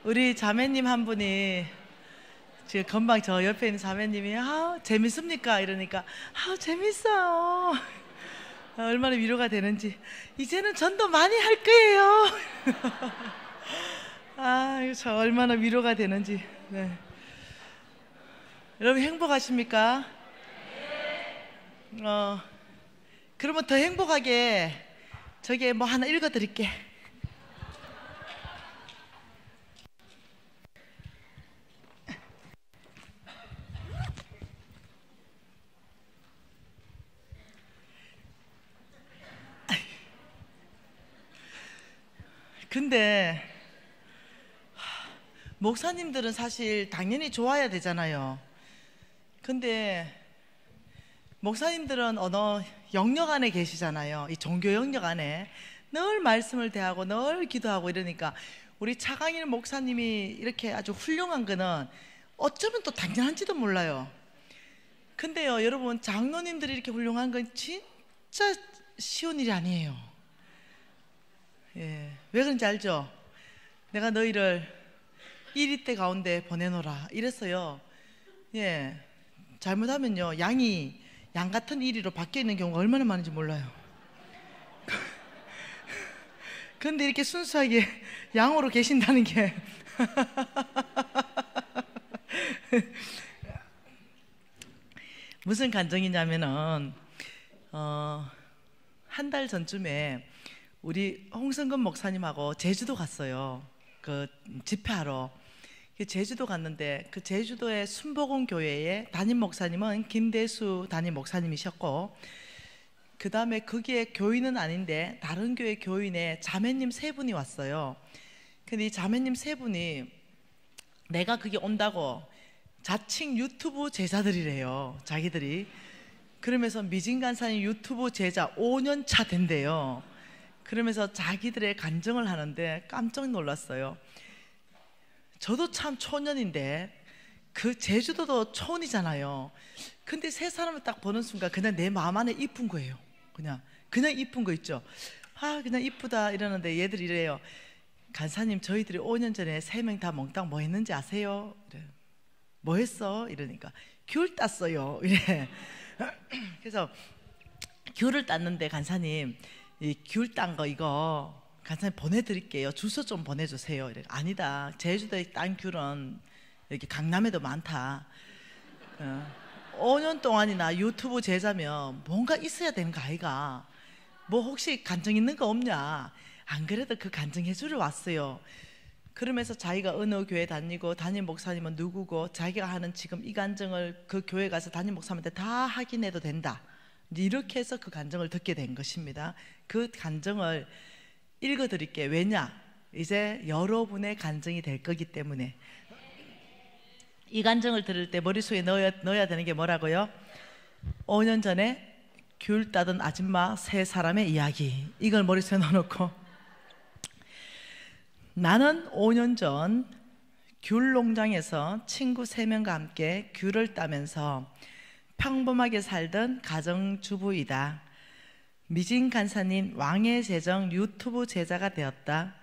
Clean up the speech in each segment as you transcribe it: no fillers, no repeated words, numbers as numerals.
우리 자매님 한 분이 지금 금방 저 옆에 있는 자매님이 재밌습니까? 이러니까 재밌어요. 얼마나 위로가 되는지. 이제는 전도 많이 할 거예요. 이거 저 얼마나 위로가 되는지. 네. 여러분 행복하십니까? 그러면 더 행복하게 저기 뭐 하나 읽어 드릴게. 근데 목사님들은 사실 당연히 좋아야 되잖아요. 근데 목사님들은 어느 영역 안에 계시잖아요. 이 종교 영역 안에 늘 말씀을 대하고 늘 기도하고 이러니까 우리 차강일 목사님이 이렇게 아주 훌륭한 거는 어쩌면 또 당연한지도 몰라요. 근데요 여러분, 장로님들이 이렇게 훌륭한 건 진짜 쉬운 일이 아니에요. 예, 왜 그런지 알죠? 내가 너희를 이리대 가운데 보내노라 이랬어요. 예, 잘못하면요 양 같은 이리로 바뀌어 있는 경우가 얼마나 많은지 몰라요. 근데 이렇게 순수하게 양으로 계신다는 게 무슨 간증이냐면은 한 달 전쯤에 우리 홍성근 목사님하고 제주도 갔어요. 그 집회하러. 제주도 갔는데 그 제주도의 순복음 교회의 담임 목사님은 김대수 담임 목사님이셨고, 그 다음에 거기에 교인은 아닌데 다른 교회 교인의 자매님 세 분이 왔어요. 근데 이 자매님 세 분이 내가 거기 온다고 자칭 유튜브 제자들이래요, 자기들이. 그러면서 미진 간사님 유튜브 제자 5년 차 된대요. 그러면서 자기들의 간증을 하는데 깜짝 놀랐어요. 저도 참 초년인데 그 제주도도 초원이잖아요. 근데 세 사람을 딱 보는 순간 그냥 내 마음 안에 이쁜 거예요. 그냥 이쁜 거 있죠. 그냥 이쁘다 이러는데 얘들이 이래요. 간사님, 저희들이 5년 전에 3명 다 몽땅 뭐 했는지 아세요? 이래. 뭐 했어? 이러니까 귤 땄어요. 이래. 그래서 귤을 땄는데 간사님, 이 귤 딴 거 이거 간사님 보내드릴게요. 주소 좀 보내주세요. 이래. 아니다, 제주도에 딴 귤은 여기 강남에도 많다. 5년 동안이나 유튜브 제자면 뭔가 있어야 되는 거 아이가? 뭐 혹시 간증 있는 거 없냐? 안 그래도 그 간증해 주러 왔어요. 그러면서 자기가 어느 교회 다니고 담임 목사님은 누구고 자기가 하는 지금 이 간증을 그 교회 가서 담임 목사님한테 다 확인해도 된다, 이렇게 해서 그 간증을 듣게 된 것입니다. 그 간증을 읽어드릴게요. 왜냐? 이제 여러분의 간증이 될 거기 때문에. 이 간증을 들을 때 머릿속에 넣어야 되는 게 뭐라고요? 5년 전에 귤 따던 아줌마 세 사람의 이야기, 이걸 머릿속에 넣어놓고, 나는 5년 전 귤 농장에서 친구 3명과 함께 귤을 따면서 평범하게 살던 가정주부이다. 미진 간사님 왕의 제정 유튜브 제자가 되었다.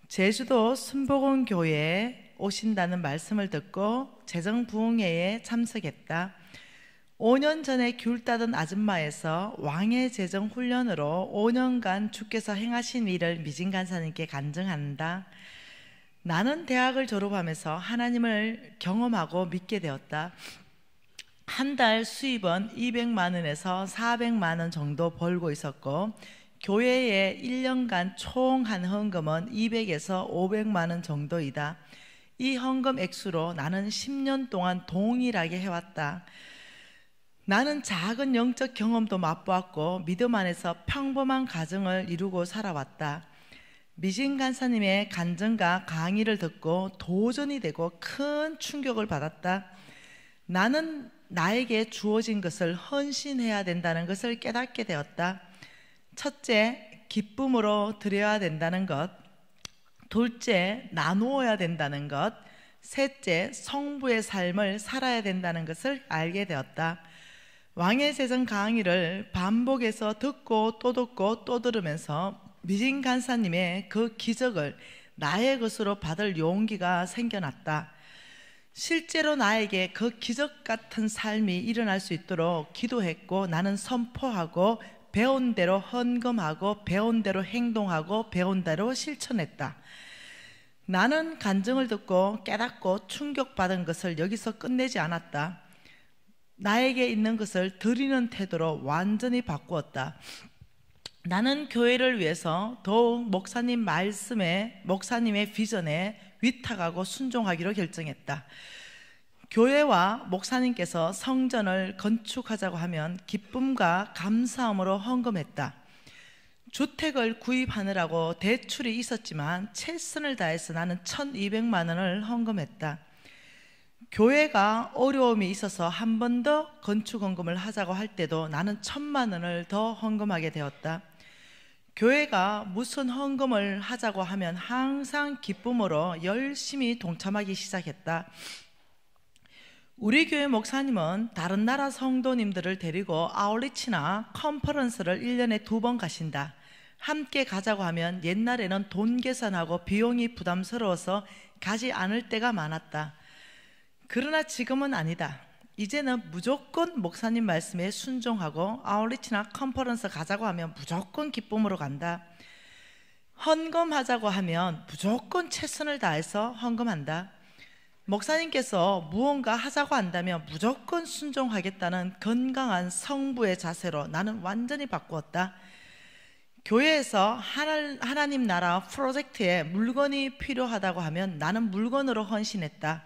제주도 순복음 교회에 오신다는 말씀을 듣고 제정 부흥회에 참석했다. 5년 전에 귤 따던 아줌마에서 왕의 제정 훈련으로 5년간 주께서 행하신 일을 미진 간사님께 간증한다. 나는 대학을 졸업하면서 하나님을 경험하고 믿게 되었다. 한 달 수입은 200만 원에서 400만 원 정도 벌고 있었고, 교회에 1년간 총 한 헌금은 200에서 500만 원 정도이다. 이 헌금 액수로 나는 10년 동안 동일하게 해왔다. 나는 작은 영적 경험도 맛보았고 믿음 안에서 평범한 가정을 이루고 살아왔다. 미진 간사님의 간증과 강의를 듣고 도전이 되고 큰 충격을 받았다. 나는 나에게 주어진 것을 헌신해야 된다는 것을 깨닫게 되었다. 첫째, 기쁨으로 드려야 된다는 것. 둘째, 나누어야 된다는 것. 셋째, 성부의 삶을 살아야 된다는 것을 알게 되었다. 왕의 제정 강의를 반복해서 듣고 또 듣고 또 들으면서 미진 간사님의 그 기적을 나의 것으로 받을 용기가 생겨났다. 실제로 나에게 그 기적 같은 삶이 일어날 수 있도록 기도했고, 나는 선포하고 배운 대로 헌금하고 배운 대로 행동하고 배운 대로 실천했다. 나는 간증을 듣고 깨닫고 충격받은 것을 여기서 끝내지 않았다. 나에게 있는 것을 드리는 태도로 완전히 바꾸었다. 나는 교회를 위해서 더욱 목사님 말씀에, 목사님의 비전에 위탁하고 순종하기로 결정했다. 교회와 목사님께서 성전을 건축하자고 하면 기쁨과 감사함으로 헌금했다. 주택을 구입하느라고 대출이 있었지만 최선을 다해서 나는 1,200만 원을 헌금했다. 교회가 어려움이 있어서 한 번 더 건축 헌금을 하자고 할 때도 나는 1,000만 원을 더 헌금하게 되었다. 교회가 무슨 헌금을 하자고 하면 항상 기쁨으로 열심히 동참하기 시작했다. 우리 교회 목사님은 다른 나라 성도님들을 데리고 아울리치나 컨퍼런스를 1년에 2번 가신다. 함께 가자고 하면 옛날에는 돈 계산하고 비용이 부담스러워서 가지 않을 때가 많았다. 그러나 지금은 아니다. 이제는 무조건 목사님 말씀에 순종하고 아울리치나 컨퍼런스 가자고 하면 무조건 기쁨으로 간다. 헌금하자고 하면 무조건 최선을 다해서 헌금한다. 목사님께서 무언가 하자고 한다면 무조건 순종하겠다는 건강한 성부의 자세로 나는 완전히 바꾸었다. 교회에서 하나님 나라 프로젝트에 물건이 필요하다고 하면 나는 물건으로 헌신했다.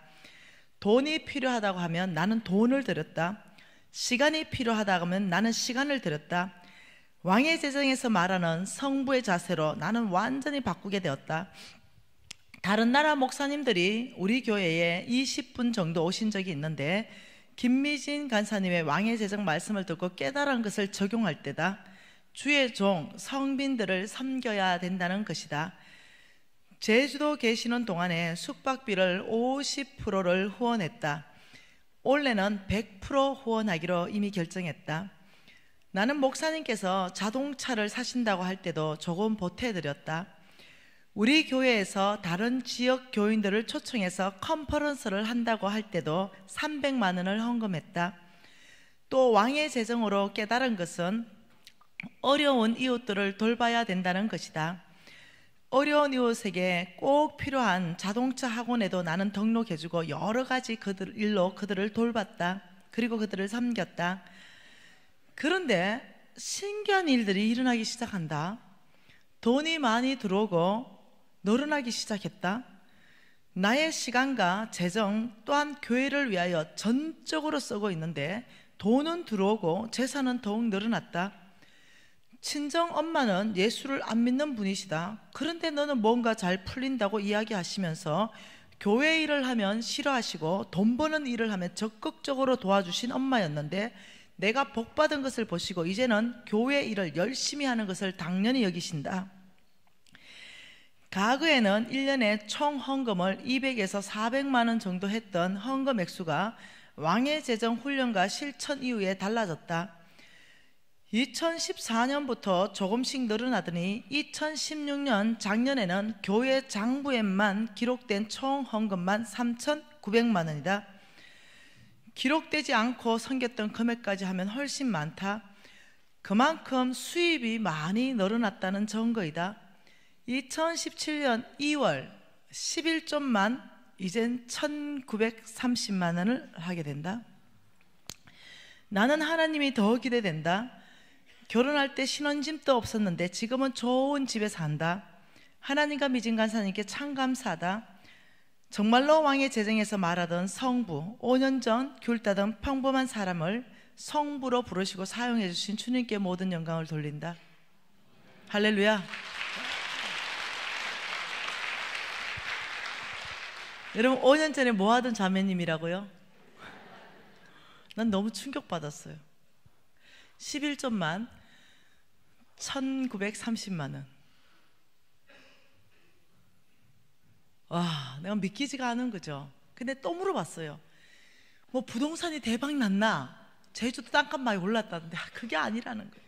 돈이 필요하다고 하면 나는 돈을 드렸다. 시간이 필요하다고 하면 나는 시간을 드렸다. 왕의 제정에서 말하는 성부의 자세로 나는 완전히 바꾸게 되었다. 다른 나라 목사님들이 우리 교회에 20분 정도 오신 적이 있는데, 김미진 간사님의 왕의 제정 말씀을 듣고 깨달은 것을 적용할 때다. 주의 종 성빈들을 섬겨야 된다는 것이다. 제주도 계시는 동안에 숙박비를 50%를 후원했다. 올해는 100% 후원하기로 이미 결정했다. 나는 목사님께서 자동차를 사신다고 할 때도 조금 보태드렸다. 우리 교회에서 다른 지역 교인들을 초청해서 컨퍼런스를 한다고 할 때도 300만 원을 헌금했다. 또 왕의 재정으로 깨달은 것은 어려운 이웃들을 돌봐야 된다는 것이다. 어려운 이웃에게 꼭 필요한 자동차 학원에도 나는 등록해주고 여러 가지 일로 그들을 돌봤다. 그리고 그들을 섬겼다. 그런데 신기한 일들이 일어나기 시작한다. 돈이 많이 들어오고 늘어나기 시작했다. 나의 시간과 재정 또한 교회를 위하여 전적으로 쓰고 있는데 돈은 들어오고 재산은 더욱 늘어났다. 친정 엄마는 예수를 안 믿는 분이시다. 그런데 너는 뭔가 잘 풀린다고 이야기하시면서 교회 일을 하면 싫어하시고 돈 버는 일을 하면 적극적으로 도와주신 엄마였는데, 내가 복받은 것을 보시고 이제는 교회 일을 열심히 하는 것을 당연히 여기신다. 과거에는 1년에 총 헌금을 200에서 400만 원 정도 했던 헌금 액수가 왕의 재정 훈련과 실천 이후에 달라졌다. 2014년부터 조금씩 늘어나더니 2016년 작년에는 교회 장부에만 기록된 총 헌금만 3,900만 원이다. 기록되지 않고 섬겼던 금액까지 하면 훨씬 많다. 그만큼 수입이 많이 늘어났다는 증거이다. 2017년 2월 11조만 이젠 1,930만 원을 하게 된다. 나는 하나님이 더 기대된다. 결혼할 때 신혼집도 없었는데 지금은 좋은 집에 산다. 하나님과 미진 간사님께 참 감사하다. 정말로 왕의 재정에서 말하던 성부, 5년 전 귤 따던 평범한 사람을 성부로 부르시고 사용해 주신 주님께 모든 영광을 돌린다. 할렐루야. 여러분, 5년 전에 뭐 하던 자매님이라고요? 난 너무 충격받았어요. 11점만 1,930만 원. 와, 내가 믿기지가 않은 거죠. 근데 또 물어봤어요. 뭐 부동산이 대박 났나? 제주도 땅값 많이 올랐다는데 그게 아니라는 거예요.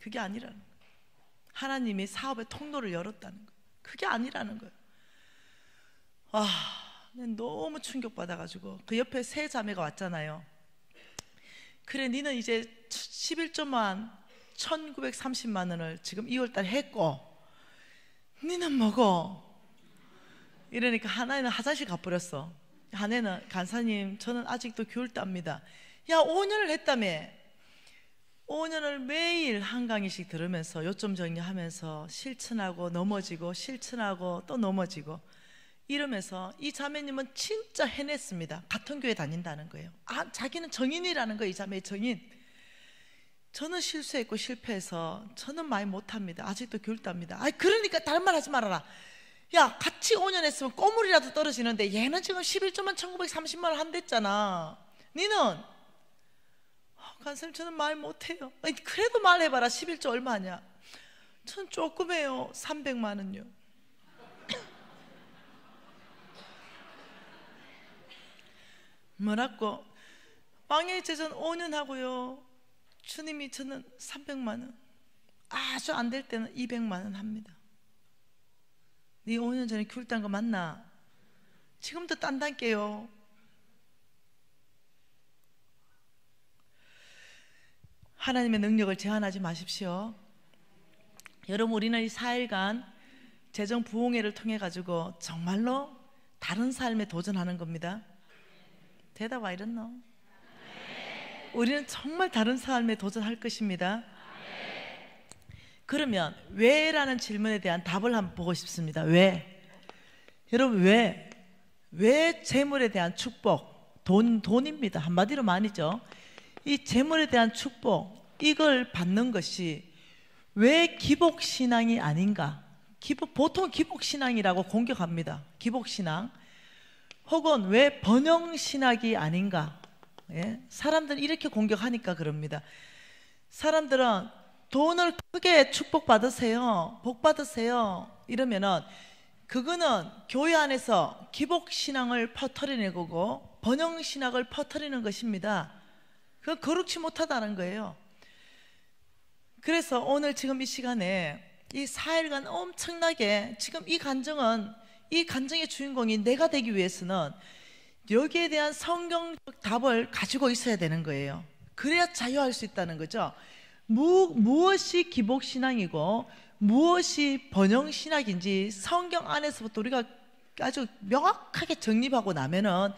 그게 아니라는 거예요. 하나님이 사업의 통로를 열었다는 거예요. 그게 아니라는 거예요. 너무 충격받아가지고 그 옆에 세 자매가 왔잖아요. 그래, 니는 이제 11조만 1930만 원을 지금 2월달 했고 니는 뭐고? 이러니까 하나는 화장실 가버렸어. 하나는 간사님 저는 아직도 귤 땁니다. 야, 5년을 했다며. 5년을 매일 한 강의씩 들으면서 요점 정리하면서 실천하고 넘어지고 실천하고 또 넘어지고 이러면서 이 자매님은 진짜 해냈습니다. 같은 교회 다닌다는 거예요. 자기는 정인이라는 거예요. 이 자매의 정인. 저는 실수했고 실패해서 저는 많이 못합니다. 아직도 귤 땁니다. 그러니까 다른 말 하지 말아라. 야, 같이 5년 했으면 꼬물이라도 떨어지는데 얘는 지금 11조만 1930만 원 한댔잖아. 니는 간사님 저는 말 못해요. 그래도 말해봐라. 11조 얼마냐? 전 조금 해요. 300만 원요. 뭐라고? 왕의 제전 5년 하고요. 주님이 저는 300만 원, 아주 안 될 때는 200만 원 합니다. 네 5년 전에 귤 딴 거 맞나? 지금도 딴단게요. 하나님의 능력을 제한하지 마십시오. 여러분, 우리는 이 4일간 재정 부흥회를 통해 가지고 정말로 다른 삶에 도전하는 겁니다. 대답 와 이랬노? 우리는 정말 다른 삶에 도전할 것입니다. 그러면 왜라는 질문에 대한 답을 한번 보고 싶습니다. 왜? 여러분, 왜 재물에 대한 축복, 돈입니다. 한마디로 많이죠. 이 재물에 대한 축복, 이걸 받는 것이 왜 기복신앙이 아닌가? 보통 기복신앙이라고 공격합니다. 기복신앙. 혹은 왜 번영신학이 아닌가? 예? 사람들은 이렇게 공격하니까 그럽니다. 사람들은 돈을 크게 축복받으세요, 복받으세요 이러면은 그거는 교회 안에서 기복신앙을 퍼뜨리는 거고 번영신학을 퍼뜨리는 것입니다. 그건 거룩치 못하다는 거예요. 그래서 오늘 지금 이 시간에 이 4일간 엄청나게 지금 이 간증의 주인공이 내가 되기 위해서는 여기에 대한 성경적 답을 가지고 있어야 되는 거예요. 그래야 자유할 수 있다는 거죠. 무엇이 기복신앙이고 무엇이 번영신학인지 성경 안에서부터 우리가 아주 명확하게 정립하고 나면은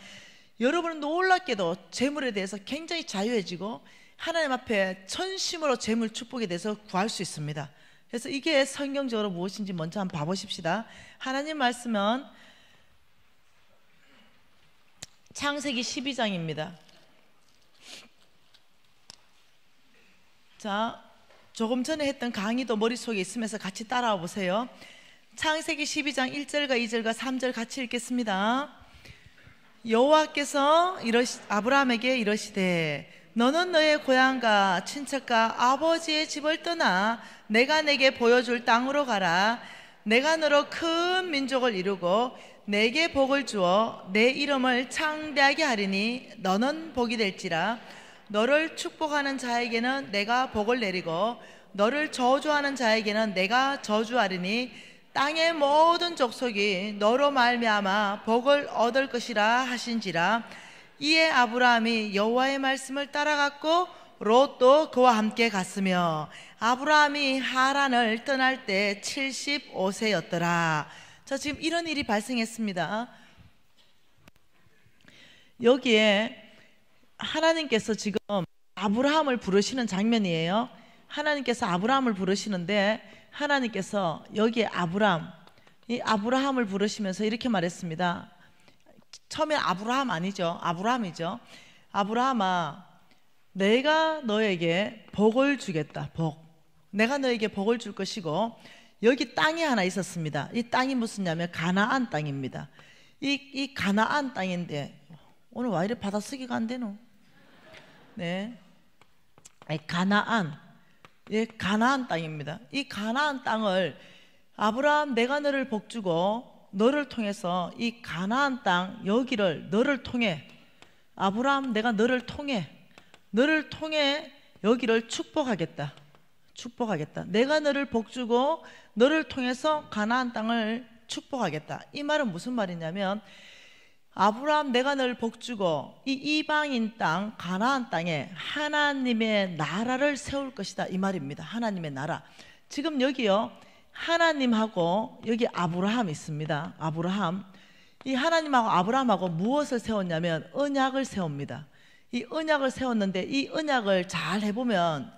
여러분은 놀랍게도 재물에 대해서 굉장히 자유해지고 하나님 앞에 전심으로 재물 축복에 대해서 구할 수 있습니다. 그래서 이게 성경적으로 무엇인지 먼저 한번 봐보십시다. 하나님 말씀은 창세기 12장입니다. 자, 조금 전에 했던 강의도 머릿속에 있으면서 같이 따라와 보세요. 창세기 12장 1절과 2절과 3절 같이 읽겠습니다. 여호와께서 아브라함에게 이러시되 너는 너의 고향과 친척과 아버지의 집을 떠나 내가 내게 보여줄 땅으로 가라. 내가 너로 큰 민족을 이루고 내게 복을 주어 내 이름을 창대하게 하리니 너는 복이 될지라. 너를 축복하는 자에게는 내가 복을 내리고 너를 저주하는 자에게는 내가 저주하리니 땅의 모든 족속이 너로 말미암아 복을 얻을 것이라 하신지라. 이에 아브라함이 여호와의 말씀을 따라갔고 롯도 그와 함께 갔으며 아브라함이 하란을 떠날 때 75세였더라. 자, 지금 이런 일이 발생했습니다. 여기에 하나님께서 지금 아브라함을 부르시는 장면이에요. 하나님께서 아브라함을 부르시는데 하나님께서 여기에 이 아브라함을 부르시면서 이렇게 말했습니다. 처음에 아브라함 아니죠. 아브라함이죠. 아브라함아, 내가 너에게 복을 주겠다. 내가 너에게 복을 줄 것이고 여기 땅이 하나 있었습니다. 이 땅이 무슨냐면 가나안 땅입니다. 이 가나안 땅인데 오늘 왜 이래 받아쓰기가 안 되노? 네, 가나안 땅입니다. 이 가나안 땅을 아브라함 내가 너를 복주고 너를 통해서 이 가나안 땅 여기를 너를 통해 아브라함 내가 너를 통해 여기를 축복하겠다. 내가 너를 복주고 너를 통해서 가나안 땅을 축복하겠다. 이 말은 무슨 말이냐면 아브라함 내가 널 복주고 이 이방인 땅 가나안 땅에 하나님의 나라를 세울 것이다 이 말입니다. 하나님의 나라. 지금 여기요 하나님하고 여기 아브라함 있습니다. 아브라함. 이 하나님하고 아브라함하고 무엇을 세웠냐면 언약을 세웁니다. 이 언약을 세웠는데 이 언약을 잘 해보면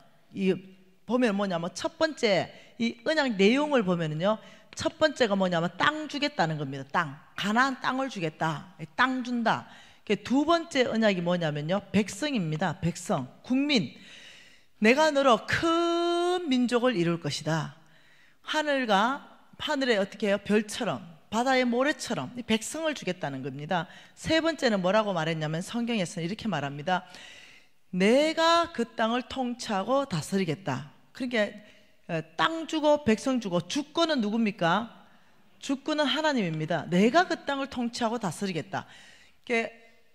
보면 뭐냐면 첫 번째 이 언약 내용을 보면은요 첫 번째가 뭐냐면 땅 주겠다는 겁니다. 땅. 가나안 땅을 주겠다. 땅 준다. 두 번째 언약이 뭐냐면요 백성입니다. 백성. 국민. 내가 너로 큰 민족을 이룰 것이다. 하늘에 어떻게 해요? 별처럼 바다의 모래처럼 이 백성을 주겠다는 겁니다. 세 번째는 뭐라고 말했냐면 성경에서는 이렇게 말합니다. 내가 그 땅을 통치하고 다스리겠다. 그러니까 땅 주고 백성 주고 주권은 누굽니까? 주권은 하나님입니다. 내가 그 땅을 통치하고 다스리겠다.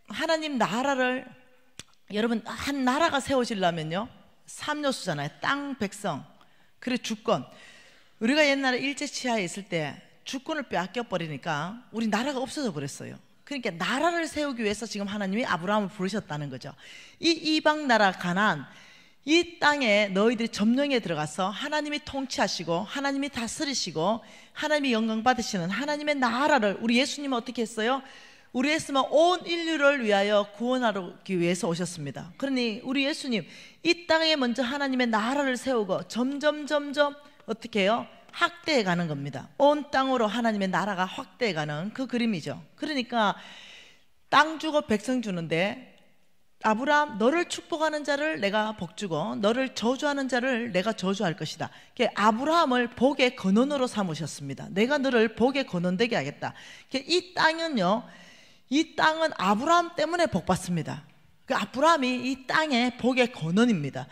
하나님 나라를 여러분 한 나라가 세워지려면요 3요소잖아요. 땅, 백성, 그리고 주권. 우리가 옛날에 일제치하에 있을 때 주권을 빼앗겨 버리니까 우리 나라가 없어져 버렸어요. 그러니까 나라를 세우기 위해서 지금 하나님이 아브라함을 부르셨다는 거죠. 이 이방 나라 가나안 이 땅에 너희들이 점령에 들어가서 하나님이 통치하시고 하나님이 다스리시고 하나님이 영광 받으시는 하나님의 나라를 우리 예수님은 어떻게 했어요? 우리 예수님은 온 인류를 위하여 구원하기 위해서 오셨습니다. 그러니 우리 예수님 이 땅에 먼저 하나님의 나라를 세우고 점점 어떻게 해요? 확대해 가는 겁니다. 온 땅으로 하나님의 나라가 확대해 가는 그 그림이죠. 그러니까 땅 주고 백성 주는데 아브라함 너를 축복하는 자를 내가 복주고 너를 저주하는 자를 내가 저주할 것이다. 아브라함을 복의 근원으로 삼으셨습니다. 내가 너를 복의 근원 되게 하겠다. 이 땅은요 이 땅은 아브라함 때문에 복받습니다. 아브라함이 이 땅의 복의 근원입니다.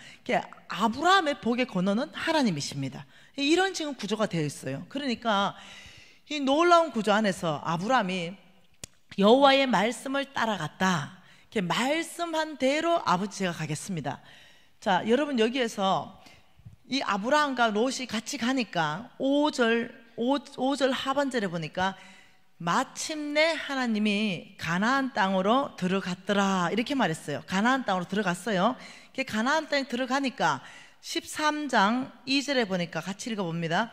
아브라함의 복의 근원은 하나님이십니다. 이런 지금 구조가 되어 있어요. 그러니까 이 놀라운 구조 안에서 아브라함이 여호와의 말씀을 따라갔다. 말씀한 대로 아버지 제가 가겠습니다. 자, 여러분 여기에서 이 아브라함과 롯이 같이 가니까 5절 하반절에 보니까 마침내 하나님이 가나안 땅으로 들어갔더라 이렇게 말했어요. 가나안 땅으로 들어갔어요. 가나안 땅에 들어가니까 13장 2절에 보니까 같이 읽어봅니다.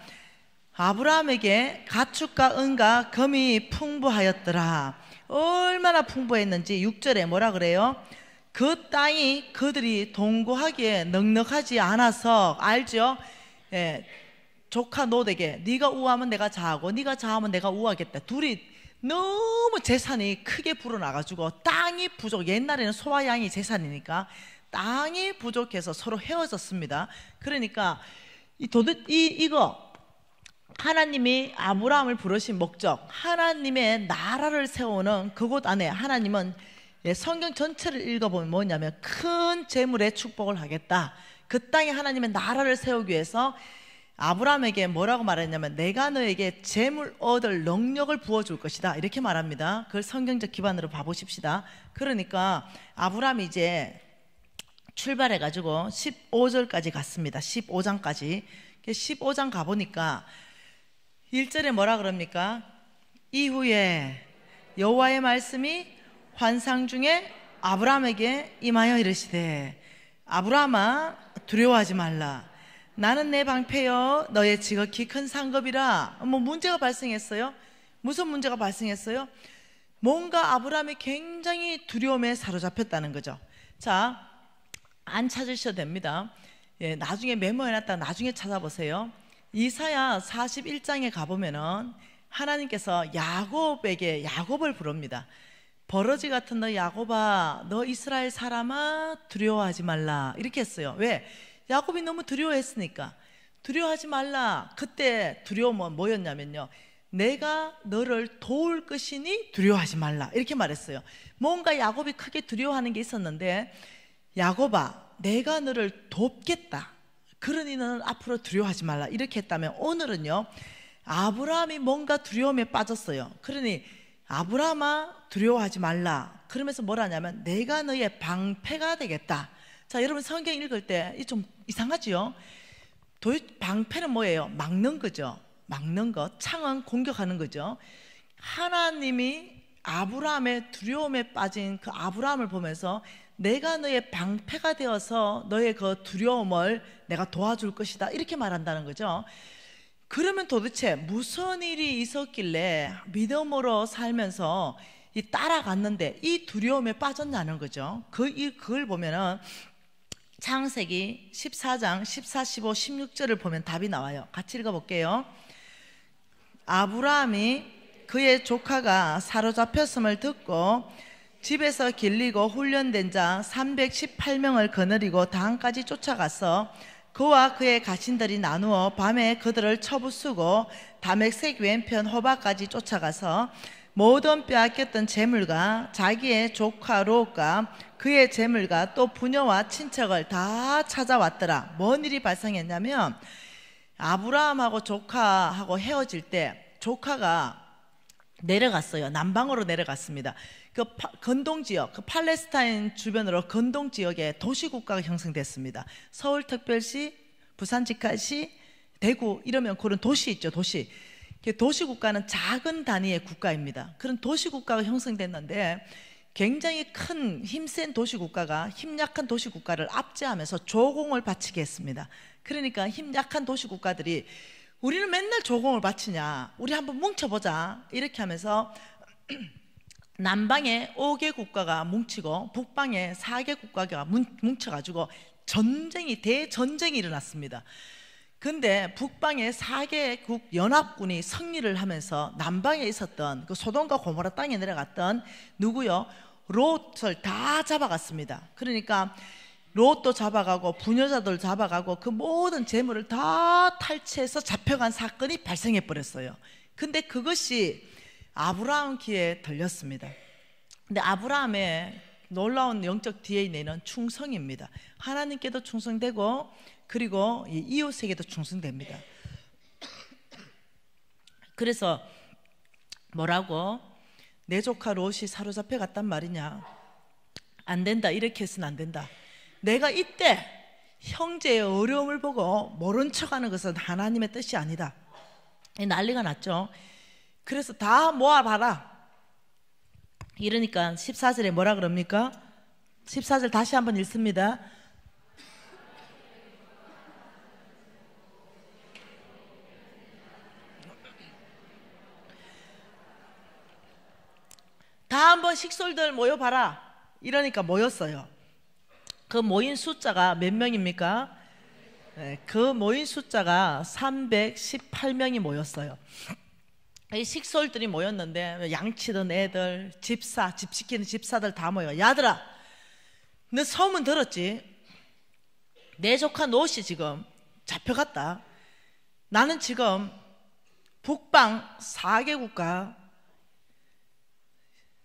아브라함에게 가축과 은과 금이 풍부하였더라. 얼마나 풍부했는지 6절에 뭐라 그래요? 그 땅이 그들이 동거하기에 넉넉하지 않아서 알죠? 조카 롯에게 네가 우하면 내가 자하고 네가 자하면 내가 우하겠다. 둘이 너무 재산이 크게 불어나가지고 땅이 부족. 옛날에는 소와 양이 재산이니까 땅이 부족해서 서로 헤어졌습니다. 그러니까 이거 하나님이 아브라함을 부르신 목적, 하나님의 나라를 세우는 그곳 안에 하나님은 성경 전체를 읽어보면 뭐냐면 큰 재물의 축복을 하겠다. 그 땅에 하나님의 나라를 세우기 위해서 아브라함에게 뭐라고 말했냐면 내가 너에게 재물 얻을 능력을 부어줄 것이다 이렇게 말합니다. 그걸 성경적 기반으로 봐보십시다. 그러니까 아브라함이 이제 출발해가지고 15절까지 갔습니다. 15장까지 15장 가보니까 1절에 뭐라 그럽니까? 이후에 여호와의 말씀이 환상 중에 아브라함에게 임하여 이르시되 아브라함아 두려워하지 말라. 나는 내 방패여 너의 지극히 큰 상급이라. 문제가 발생했어요. 무슨 문제가 발생했어요? 뭔가 아브라함이 굉장히 두려움에 사로잡혔다는 거죠. 자, 안 찾으셔도 됩니다. 나중에 메모해놨다가 나중에 찾아보세요. 이사야 41장에 가보면은 하나님께서 야곱을 부릅니다. 버러지 같은 너 야곱아, 너 이스라엘 사람아 두려워하지 말라 이렇게 했어요. 왜? 야곱이 너무 두려워했으니까. 두려워하지 말라. 그때 두려움은 뭐였냐면요, 내가 너를 도울 것이니 두려워하지 말라 이렇게 말했어요. 뭔가 야곱이 크게 두려워하는 게 있었는데 야곱아 내가 너를 돕겠다. 그러니 너는 앞으로 두려워하지 말라 이렇게 했다면 오늘은요, 아브라함이 뭔가 두려움에 빠졌어요. 그러니 아브라함아 두려워하지 말라 그러면서 뭐라냐면 내가 너의 방패가 되겠다. 자, 여러분 성경 읽을 때 좀 이상하지요? 방패는 뭐예요? 막는 거죠. 막는 것, 창은 공격하는 거죠. 하나님이 아브라함의 두려움에 빠진 그 아브라함을 보면서 내가 너의 방패가 되어서 너의 그 두려움을 내가 도와줄 것이다, 이렇게 말한다는 거죠. 그러면 도대체 무슨 일이 있었길래 믿음으로 살면서 따라갔는데 이 두려움에 빠졌냐는 거죠. 그걸 보면은 창세기 14장 14, 15, 16절을 보면 답이 나와요. 같이 읽어볼게요. 아브라함이 그의 조카가 사로잡혔음을 듣고 집에서 길리고 훈련된 자 318명을 거느리고 단까지 쫓아가서 그와 그의 가신들이 나누어 밤에 그들을 쳐부수고 다메섹 왼편 호바까지 쫓아가서 모든 빼앗겼던 재물과 자기의 조카 롯과 그의 재물과 또 부녀와 친척을 다 찾아왔더라. 뭔 일이 발생했냐면 아브라함하고 조카하고 헤어질 때 조카가 내려갔어요. 남방으로 내려갔습니다. 그 건동지역, 그 팔레스타인 주변으로 건동지역에 도시국가가 형성됐습니다. 서울특별시, 부산직할시, 대구 이러면 그런 도시 있죠. 도시국가는 작은 단위의 국가입니다. 그런 도시국가가 형성됐는데 굉장히 큰 힘센 도시국가가 힘약한 도시국가를 압제하면서 조공을 바치게 했습니다. 그러니까 힘약한 도시국가들이 우리는 맨날 조공을 바치냐, 우리 한번 뭉쳐보자, 이렇게 하면서 남방에 5개 국가가 뭉치고 북방에 4개 국가가 뭉쳐가지고 대전쟁이 일어났습니다. 근데 북방에 4개국 연합군이 승리를 하면서 남방에 있었던 그 소돔과 고모라 땅에 내려갔던 누구요? 롯을 다 잡아갔습니다. 그러니까 롯도 잡아가고 부녀자들 잡아가고 그 모든 재물을 다 탈취해서 잡혀간 사건이 발생해 버렸어요. 근데 그것이 아브라함 귀에 들렸습니다. 근데 아브라함의 놀라운 영적 DNA는 충성입니다. 하나님께도 충성되고 그리고 이웃에게도 충성됩니다. 그래서 뭐라고? 내 조카 롯이 사로잡혀 갔단 말이냐, 안 된다, 이렇게 해서는 안 된다. 내가 이때 형제의 어려움을 보고 모른 척하는 것은 하나님의 뜻이 아니다. 난리가 났죠. 그래서 다 모아봐라. 이러니까 14절에 뭐라 그럽니까? 14절 다시 한번 읽습니다. 다 한번 식솔들 모여봐라. 이러니까 모였어요. 그 모인 숫자가 몇 명입니까? 그 모인 숫자가 318명이 모였어요. 이 식솔들이 모였는데 양치던 애들, 집 시키는 집사들 다 모여. 야들아, 너 소문 들었지? 내 조카 롯이 지금 잡혀갔다. 나는 지금 북방 4개국과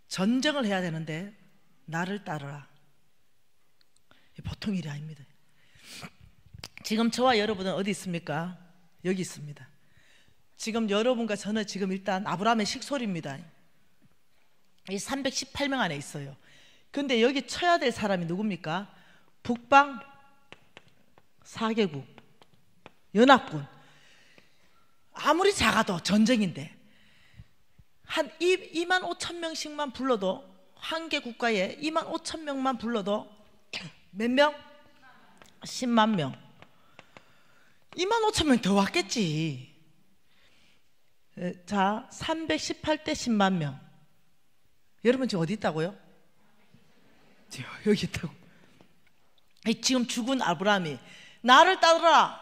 전쟁을 해야 되는데 나를 따르라. 보통 일이 아닙니다. 지금 저와 여러분은 어디 있습니까? 여기 있습니다. 지금 여러분과 저는 지금 일단 아브라함의 식솔입니다. 이 318명 안에 있어요. 근데 여기 쳐야 될 사람이 누굽니까? 북방 4개국 연합군. 아무리 작아도 전쟁인데 한 2만 5천 명씩만 불러도, 한 개 국가에 2만 5천 명만 불러도 몇 명? 10만 명. 2만 5천 명 더 왔겠지. 자, 318대 10만 명. 여러분 지금 어디 있다고요? 여기 있다고. 지금 죽은 아브라함이 나를 따르라.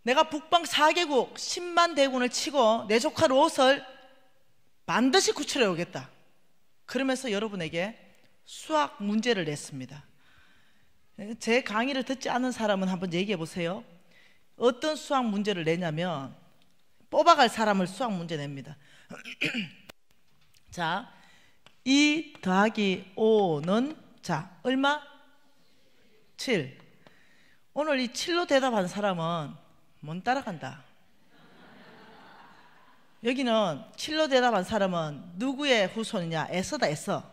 내가 북방 4개국 10만 대군을 치고 내 조카 롯을 반드시 구출해 오겠다. 그러면서 여러분에게 수학 문제를 냈습니다. 제 강의를 듣지 않은 사람은 한번 얘기해 보세요. 어떤 수학 문제를 내냐면 뽑아갈 사람을 수학 문제 냅니다. 자, 2 더하기 5는 자 얼마? 7. 오늘 이 7로 대답한 사람은 못 따라간다. 여기는 7로 대답한 사람은 누구의 후손이냐? 에서다, 에서.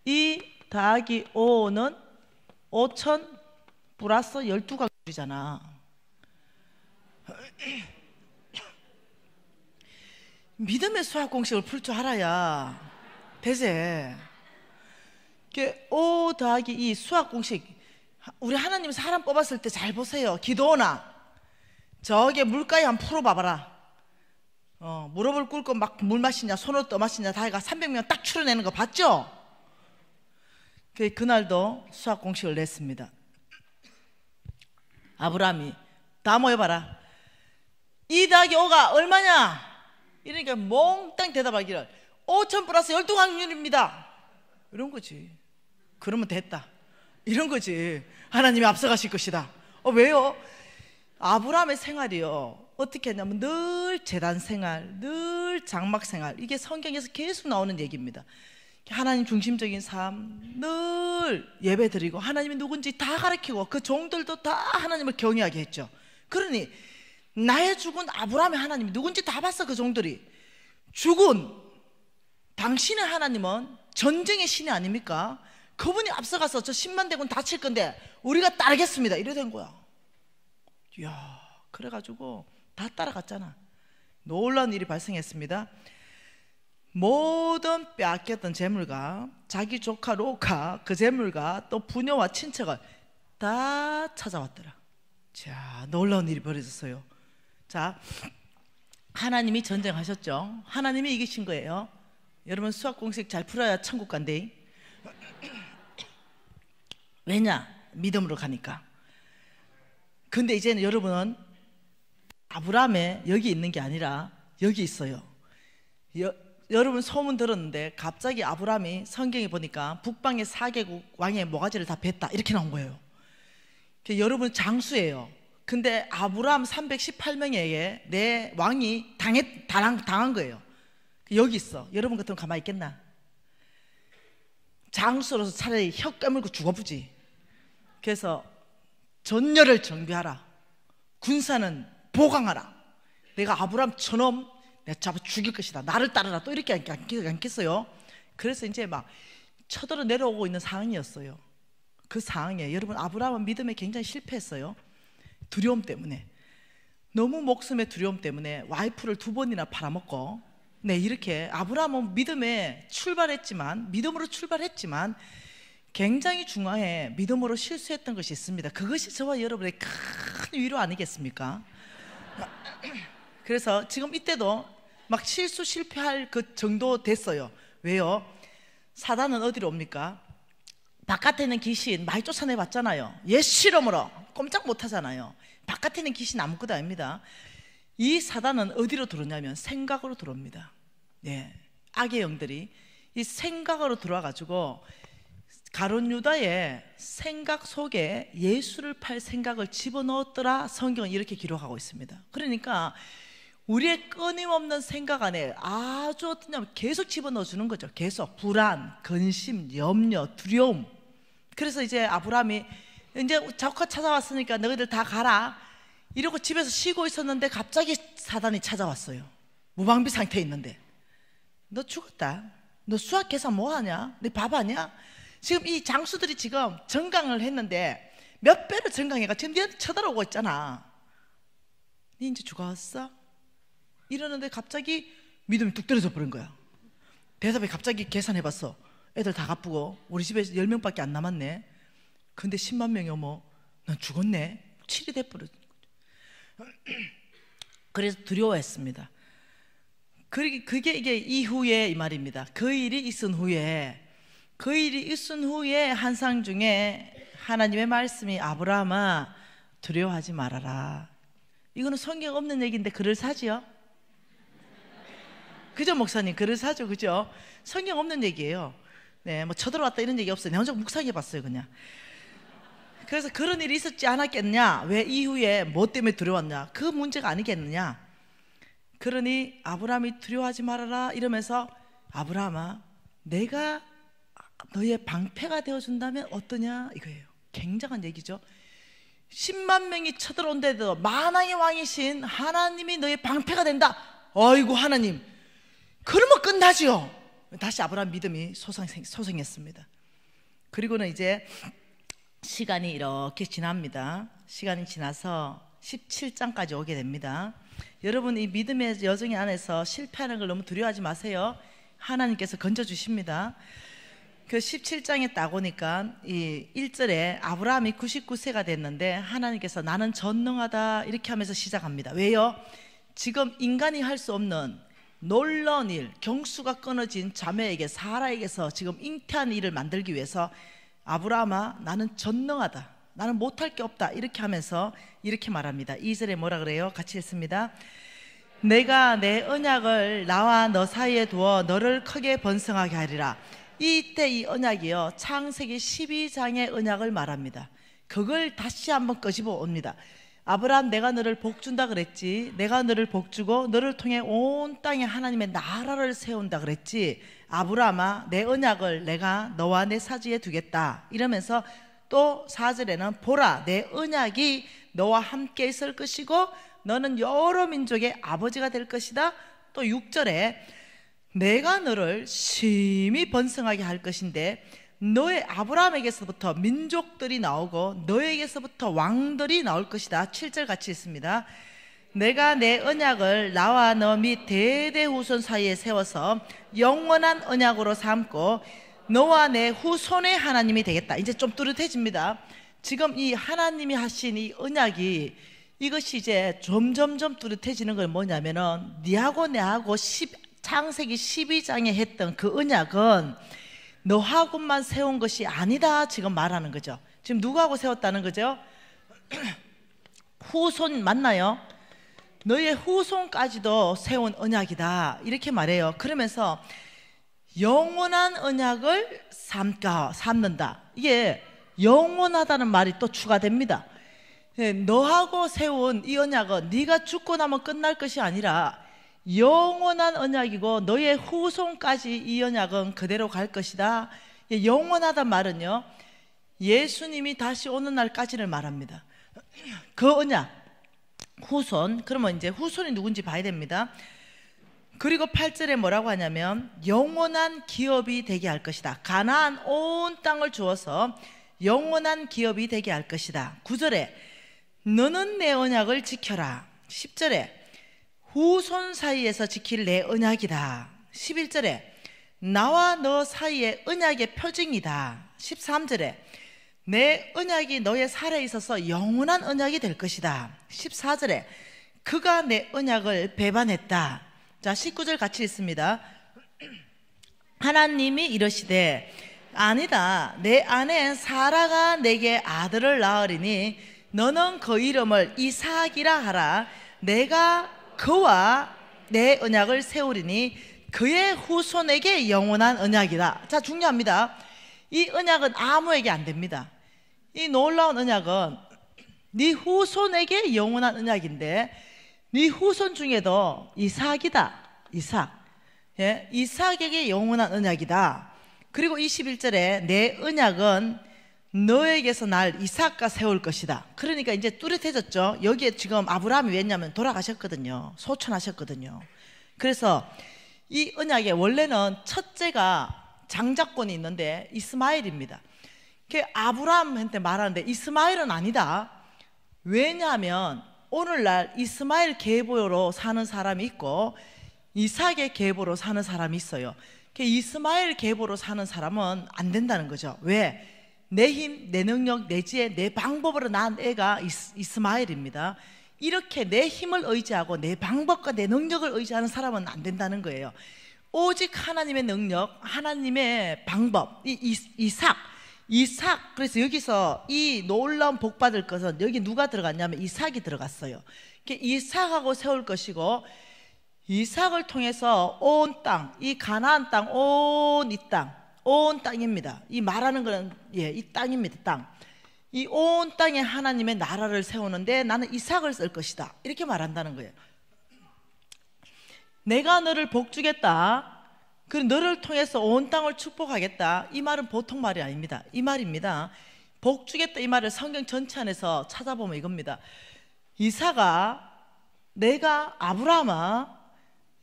2 더하기 5는 5천 플러스 12가구리잖아. 믿음의 수학 공식을 풀 줄 알아야 되지. O 더하기 E 수학 공식, 우리 하나님 사람 뽑았을 때 잘 보세요. 기도나 저게 물가에 한번 풀어봐봐라. 무릎을 꿇고 막 물 마시냐 손으로 떠 마시냐 다 해가 300명 딱 추려내는 거 봤죠? 그날도 수학 공식을 냈습니다. 아브라함이 다 모여봐라. 2 더하기 5가 얼마냐? 이러니까 몽땅 대답하기를 5,000 플러스 12확률입니다. 이런 거지. 그러면 됐다. 이런 거지. 하나님이 앞서가실 것이다. 왜요? 아브라함의 생활이요, 어떻게 했냐면 늘 제단 생활, 늘 장막 생활, 이게 성경에서 계속 나오는 얘기입니다. 하나님 중심적인 삶, 늘 예배 드리고 하나님이 누군지 다 가르치고 그 종들도 다 하나님을 경외하게 했죠. 그러니 나의 죽은 아브라함의 하나님이 누군지 다 봤어. 그 종들이 죽은 당신의 하나님은 전쟁의 신이 아닙니까? 그분이 앞서가서 저 10만 대군 다 칠 건데 우리가 따르겠습니다 이래 된 거야. 이야, 그래가지고 다 따라갔잖아. 놀라운 일이 발생했습니다. 모든 빼앗겼던 재물과 자기 조카 로카 그 재물과 또 부녀와 친척을 다 찾아왔더라. 자, 놀라운 일이 벌어졌어요. 자, 하나님이 전쟁하셨죠. 하나님이 이기신 거예요. 여러분 수학 공식 잘 풀어야 천국 간대. 왜냐? 믿음으로 가니까. 근데 이제는 여러분은 아브라함에 여기 있는 게 아니라 여기 있어요. 여러분 소문 들었는데 갑자기 아브라함이 성경에 보니까 북방의 4개국 왕의 모가지를 다 뱉다 이렇게 나온 거예요. 여러분 장수예요. 근데 아브라함 318명에게 내 왕이 당한 거예요. 여기 있어. 여러분 같으면 가만히 있겠나? 장수로서 차라리 혀 깨물고 죽어보지. 그래서 전열을 정비하라. 군사는 보강하라. 내가 아브라함처럼 내가 잡아 죽일 것이다. 나를 따르라. 또 이렇게 않겠어요? 그래서 이제 막 쳐들어 내려오고 있는 상황이었어요. 그 상황에 여러분 아브라함은 믿음에 굉장히 실패했어요. 두려움 때문에, 너무 목숨의 두려움 때문에 와이프를 2번이나 팔아먹고, 네, 이렇게 아브라함은 믿음으로 출발했지만 굉장히 중앙에 믿음으로 실수했던 것이 있습니다. 그것이 저와 여러분의 큰 위로 아니겠습니까? 그래서 지금 이때도 막 실패할 그 정도 됐어요. 왜요? 사단은 어디로 옵니까? 바깥에 있는 귀신 많이 쫓아내봤잖아요. 옛 실험으로 꼼짝 못하잖아요. 바깥에 있는 귀신 아무것도 아닙니다. 이 사단은 어디로 들어오냐면 생각으로 들어옵니다. 예, 악의 영들이 이 생각으로 들어와가지고 가룟 유다의 생각 속에 예수를 팔 생각을 집어넣었더라. 성경은 이렇게 기록하고 있습니다. 그러니까 우리의 끊임없는 생각 안에 아주 어떠냐면 계속 집어넣어주는 거죠. 계속 불안, 근심, 염려, 두려움. 그래서 이제 아브라함이 이제 조카 찾아왔으니까 너희들 다 가라 이러고 집에서 쉬고 있었는데 갑자기 사단이 찾아왔어요. 무방비 상태에 있는데 너 죽었다. 너 수학 계산 뭐하냐? 너 밥 아냐? 지금 이 장수들이 지금 정강을 했는데 몇 배를 정강해가 지금 니한테 쳐들어오고 있잖아. 니 이제 죽었어? 이러는데 갑자기 믿음이 뚝 떨어져 버린 거야. 대답에 갑자기 계산해봤어. 애들 다 갚고 우리 집에 10명밖에 안 남았네. 근데 10만 명이 어머 난 죽었네. 7이 돼버렸. 그래서 두려워했습니다. 그게 이게 이후에 이 말입니다. 그 일이 있은 후에 한상 중에 하나님의 말씀이 아브라함아 두려워하지 말아라. 이거는 성경 없는 얘기인데 글을 사지요? 그죠 목사님? 글을 사죠. 그죠? 성경 없는 얘기예요. 네, 뭐 쳐들어왔다 이런 얘기 없어요. 내가 혼자 묵상해 봤어요 그냥. 그래서 그런 일이 있었지 않았겠냐? 왜 이후에 뭐 때문에 두려웠냐? 그 문제가 아니겠느냐? 그러니 아브라함이 두려워하지 말아라 이러면서 아브라함아 내가 너의 방패가 되어준다면 어떠냐 이거예요. 굉장한 얘기죠. 10만 명이 쳐들어온데도 만왕의 왕이신 하나님이 너의 방패가 된다. 어이구 하나님 그러면 끝나지요. 다시 아브라함 믿음이 소생했습니다. 그리고는 이제 시간이 이렇게 지납니다. 시간이 지나서 17장까지 오게 됩니다. 여러분, 이 믿음의 여정 안에서 실패하는 걸 너무 두려워하지 마세요. 하나님께서 건져주십니다. 그 17장에 딱 오니까 이 1절에 아브라함이 99세가 됐는데 하나님께서 나는 전능하다 이렇게 하면서 시작합니다. 왜요? 지금 인간이 할 수 없는 놀라운 일, 경수가 끊어진 자매에게, 사라에게서 지금 잉태한 일을 만들기 위해서 아브라함아 나는 전능하다, 나는 못할 게 없다 이렇게 하면서 이렇게 말합니다. 2절에 뭐라 그래요? 같이 읽습니다. 내가 내 언약을 나와 너 사이에 두어 너를 크게 번성하게 하리라. 이때 이 언약이요, 창세기 12장의 언약을 말합니다. 그걸 다시 한번 끄집어 옵니다. 아브라함, 내가 너를 복준다 그랬지. 내가 너를 복주고 너를 통해 온 땅에 하나님의 나라를 세운다 그랬지. 아브라함아, 내 언약을 내가 너와 내 사지에 두겠다 이러면서 또 4절에는 보라, 내 언약이 너와 함께 있을 것이고 너는 여러 민족의 아버지가 될 것이다. 또 6절에 내가 너를 심히 번성하게 할 것인데 너의 아브라함에게서부터 민족들이 나오고 너에게서부터 왕들이 나올 것이다. 7절 같이 있습니다. 내가 내 언약을 나와 너 및 대대후손 사이에 세워서 영원한 언약으로 삼고 너와 내 후손의 하나님이 되겠다. 이제 좀 뚜렷해집니다. 지금 이 하나님이 하신 이 언약이, 이것이 이제 점점점 뚜렷해지는 건 뭐냐면은 니하고 내하고 창세기 12장에 했던 그 언약은 너하고만 세운 것이 아니다 지금 말하는 거죠. 지금 누구하고 세웠다는 거죠? 후손 맞나요? 너의 후손까지도 세운 언약이다 이렇게 말해요. 그러면서 영원한 언약을 삼는다. 이게 영원하다는 말이 또 추가됩니다. 너하고 세운 이 언약은 네가 죽고 나면 끝날 것이 아니라 영원한 언약이고 너의 후손까지 이 언약은 그대로 갈 것이다. 영원하단 말은요, 예수님이 다시 오는 날까지를 말합니다. 그 언약, 후손, 그러면 이제 후손이 누군지 봐야 됩니다. 그리고 8절에 뭐라고 하냐면 영원한 기업이 되게 할 것이다. 가나안 온 땅을 주어서 영원한 기업이 되게 할 것이다. 9절에 너는 내 언약을 지켜라. 10절에 후손 사이에서 지킬 내 언약이다. 11절에 나와 너 사이의 언약의 표징이다. 13절에 내 언약이 너의 살에 있어서 영원한 언약이 될 것이다. 14절에 그가 내 언약을 배반했다. 자, 19절 같이 읽습니다. 하나님이 이러시되 아니다, 내 아내 사라가 내게 아들을 낳으리니 너는 그 이름을 이삭이라 하라. 내가 그와 내 언약을 세우리니 그의 후손에게 영원한 언약이다. 자, 중요합니다. 이 언약은 아무에게 안 됩니다. 이 놀라운 언약은 네 후손에게 영원한 언약인데 네 후손 중에도 이삭이다. 이삭. 예, 이삭에게 영원한 언약이다. 그리고 21절에 내 언약은 너에게서 날 이삭과 세울 것이다. 그러니까 이제 뚜렷해졌죠. 여기에 지금 아브라함이 왜냐면 돌아가셨거든요. 소천하셨거든요. 그래서 이 언약에 원래는 첫째가 장자권이 있는데 이스마엘입니다. 아브라함한테 말하는데 이스마엘은 아니다. 왜냐하면 오늘날 이스마엘 계보로 사는 사람이 있고 이삭의 계보로 사는 사람이 있어요. 이스마엘 계보로 사는 사람은 안 된다는 거죠. 왜? 내 힘, 내 능력, 내 지혜, 내 방법으로 낳은 애가 이스마엘입니다. 이렇게 내 힘을 의지하고 내 방법과 내 능력을 의지하는 사람은 안 된다는 거예요. 오직 하나님의 능력, 하나님의 방법, 이삭. 그래서 여기서 이 놀라운 복 받을 것은 여기 누가 들어갔냐면 이삭이 들어갔어요. 이삭하고 세울 것이고 이삭을 통해서 온 땅, 이 가나안 땅, 온 땅입니다. 이 말하는 거는 이 땅입니다. 땅. 이 온 땅에 하나님의 나라를 세우는데 나는 이삭을 쓸 것이다. 이렇게 말한다는 거예요. 내가 너를 복주겠다. 그리고 너를 통해서 온 땅을 축복하겠다. 이 말은 보통 말이 아닙니다. 이 말입니다. 복주겠다 이 말을 성경 전체 안에서 찾아보면 이겁니다. 이삭아, 내가 아브라함아,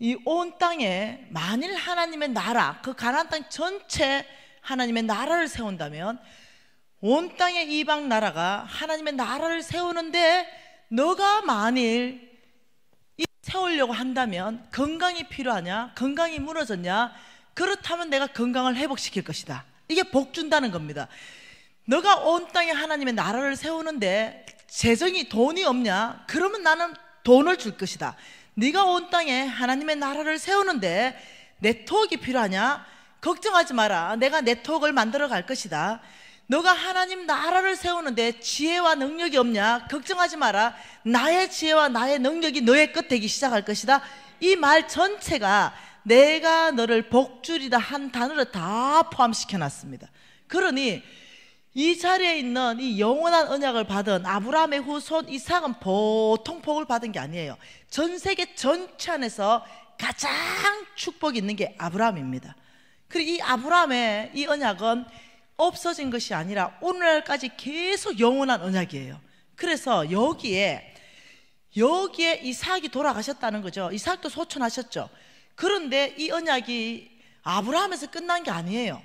이 온 땅에 만일 하나님의 나라, 그 가나안 땅 전체 하나님의 나라를 세운다면 온 땅의 이방 나라가 하나님의 나라를 세우는데 너가 만일 세우려고 한다면 건강이 필요하냐? 건강이 무너졌냐? 그렇다면 내가 건강을 회복시킬 것이다. 이게 복 준다는 겁니다. 너가 온 땅에 하나님의 나라를 세우는데 재정이 돈이 없냐? 그러면 나는 돈을 줄 것이다. 네가 온 땅에 하나님의 나라를 세우는데 네트워크가 필요하냐? 걱정하지 마라. 내가 네트워크를 만들어 갈 것이다. 너가 하나님 나라를 세우는데 지혜와 능력이 없냐? 걱정하지 마라. 나의 지혜와 나의 능력이 너의 끝 되기 시작할 것이다. 이 말 전체가 내가 너를 복주리다 한 단어를 다 포함시켜 놨습니다. 그러니 이 자리에 있는 이 영원한 언약을 받은 아브라함의 후손 이삭은 보통 복을 받은 게 아니에요. 전 세계 전체 안에서 가장 축복이 있는 게 아브라함입니다. 그리고 이 아브라함의 이 언약은 없어진 것이 아니라 오늘날까지 계속 영원한 언약이에요. 그래서 여기에 이삭이 돌아가셨다는 거죠. 이삭도 소천하셨죠. 그런데 이 언약이 아브라함에서 끝난 게 아니에요.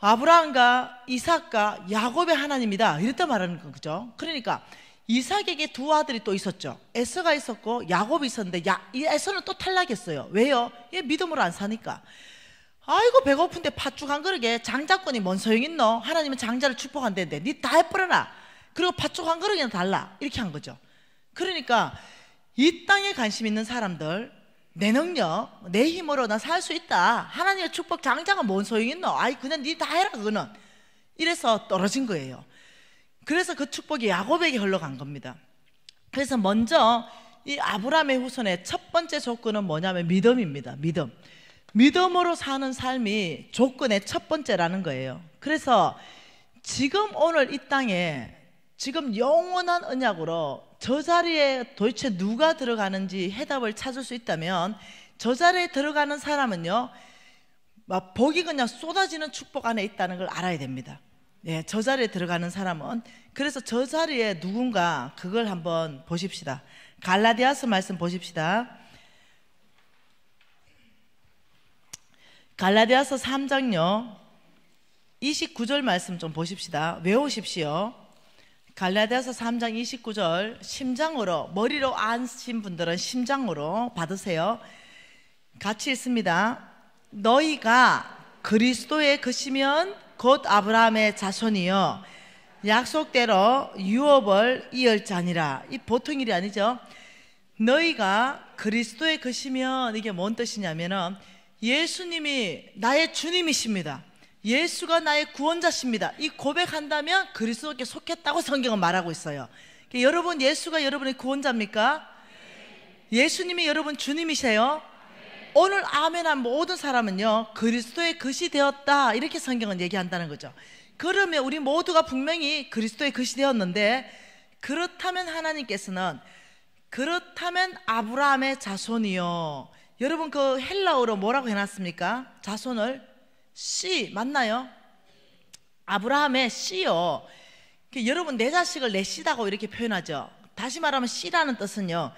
아브라함과 이삭과 야곱의 하나님이다 이랬다 말하는 거죠. 그러니까 이삭에게 두 아들이 또 있었죠. 에서가 있었고 야곱이 있었는데 이 에서는 또 탈락했어요. 왜요? 얘 믿음으로 안 사니까. 아이고 배고픈데 팥죽 한 그릇에 장자권이 뭔 소용 있노? 하나님은 장자를 축복한다는데 니 다 해버려라. 그리고 팥죽 한 그릇이나 달라. 이렇게 한 거죠. 그러니까 이 땅에 관심 있는 사람들, 내 능력, 내 힘으로 나 살 수 있다. 하나님의 축복 장자가 뭔 소용 있노? 아이 그냥 니 다 해라 그거는. 이래서 떨어진 거예요. 그래서 그 축복이 야곱에게 흘러간 겁니다. 그래서 먼저 이 아브라함의 후손의 첫 번째 조건은 뭐냐면 믿음입니다. 믿음으로 사는 삶이 조건의 첫 번째라는 거예요. 그래서 지금 오늘 이 땅에 지금 영원한 언약으로 저 자리에 도대체 누가 들어가는지 해답을 찾을 수 있다면 저 자리에 들어가는 사람은요 막 복이 그냥 쏟아지는 축복 안에 있다는 걸 알아야 됩니다. 예, 저 자리에 들어가는 사람은. 그래서 저 자리에 누군가 그걸 한번 보십시다. 갈라디아서 말씀 보십시다. 갈라디아서 3장요 29절 말씀 좀 보십시다. 외우십시오. 갈라디아서 3장 29절 심장으로, 머리로 아신 분들은 심장으로 받으세요. 같이 읽습니다. 너희가 그리스도의 것이면 곧 아브라함의 자손이요 약속대로 유업을 이을 자니라. 이 보통 일이 아니죠. 너희가 그리스도의 것이면 이게 뭔 뜻이냐면은 예수님이 나의 주님이십니다. 예수가 나의 구원자십니다. 이 고백한다면 그리스도께 속했다고 성경은 말하고 있어요. 여러분, 예수가 여러분의 구원자입니까? 예수님이 여러분 주님이세요? 오늘 아멘한 모든 사람은요 그리스도의 것이 되었다 이렇게 성경은 얘기한다는 거죠. 그러면 우리 모두가 분명히 그리스도의 것이 되었는데, 그렇다면 하나님께서는 그렇다면 아브라함의 자손이요, 여러분 그 헬라어로 뭐라고 해놨습니까? 자손을 씨 맞나요? 아브라함의 씨요. 여러분 내 자식을 내 씨다고 이렇게 표현하죠. 다시 말하면 씨라는 뜻은요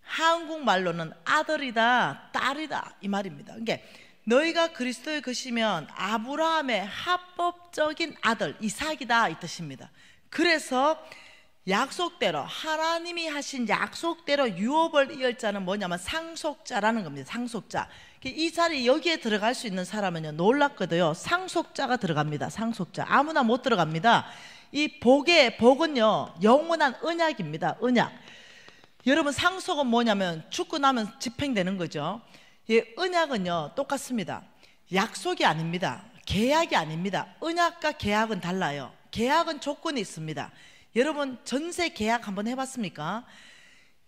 한국말로는 아들이다 딸이다 이 말입니다. 그러니까 너희가 그리스도의 것이면 아브라함의 합법적인 아들 이삭이다 이 뜻입니다. 그래서 약속대로 하나님이 하신 약속대로 유업을 이을 자는 뭐냐면 상속자라는 겁니다. 상속자. 이 자리에 여기에 들어갈 수 있는 사람은요 놀랍거든요. 상속자가 들어갑니다. 상속자. 아무나 못 들어갑니다. 이 복은요 영원한 언약입니다. 언약. 여러분 상속은 뭐냐면 죽고 나면 집행되는 거죠. 이 언약은요 똑같습니다. 약속이 아닙니다. 계약이 아닙니다. 언약과 계약은 달라요. 계약은 조건이 있습니다. 여러분 전세 계약 한번 해봤습니까?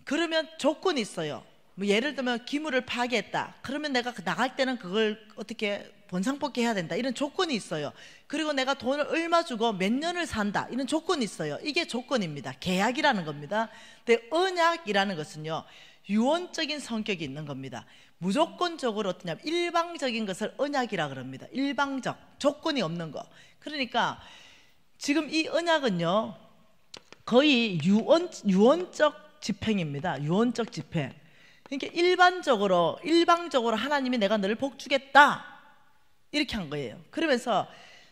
그러면 조건이 있어요. 뭐 예를 들면 기물을 파괴했다. 그러면 내가 나갈 때는 그걸 어떻게 본상복귀 해야 된다. 이런 조건이 있어요. 그리고 내가 돈을 얼마 주고 몇 년을 산다. 이런 조건이 있어요. 이게 조건입니다. 계약이라는 겁니다. 근데 언약이라는 것은요 유언적인 성격이 있는 겁니다. 무조건적으로 어떠냐면 일방적인 것을 언약이라 그럽니다. 일방적, 조건이 없는 거. 그러니까 지금 이 언약은요 거의 유언적 집행입니다. 유언적 집행. 그러니까 일방적으로 하나님이 내가 너를 복 주겠다 이렇게 한 거예요. 그러면서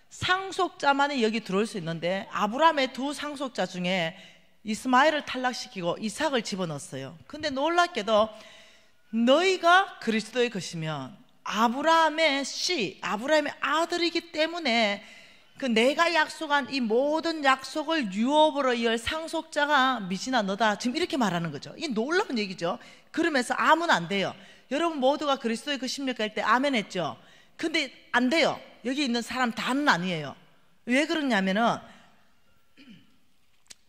상속자만이 여기 들어올 수 있는데 아브라함의 두 상속자 중에 이스마엘을 탈락시키고 이삭을 집어넣었어요. 근데 놀랍게도 너희가 그리스도의 것이면 아브라함의 씨, 아브라함의 아들이기 때문에 그 내가 약속한 이 모든 약속을 유업으로 이을 상속자가 미진아 너다. 지금 이렇게 말하는 거죠. 이 놀라운 얘기죠. 그러면서 아무는 안 돼요. 여러분 모두가 그리스도의 것입니까? 할 때 아멘 했죠. 근데 안 돼요. 여기 있는 사람 다는 아니에요. 왜 그러냐면은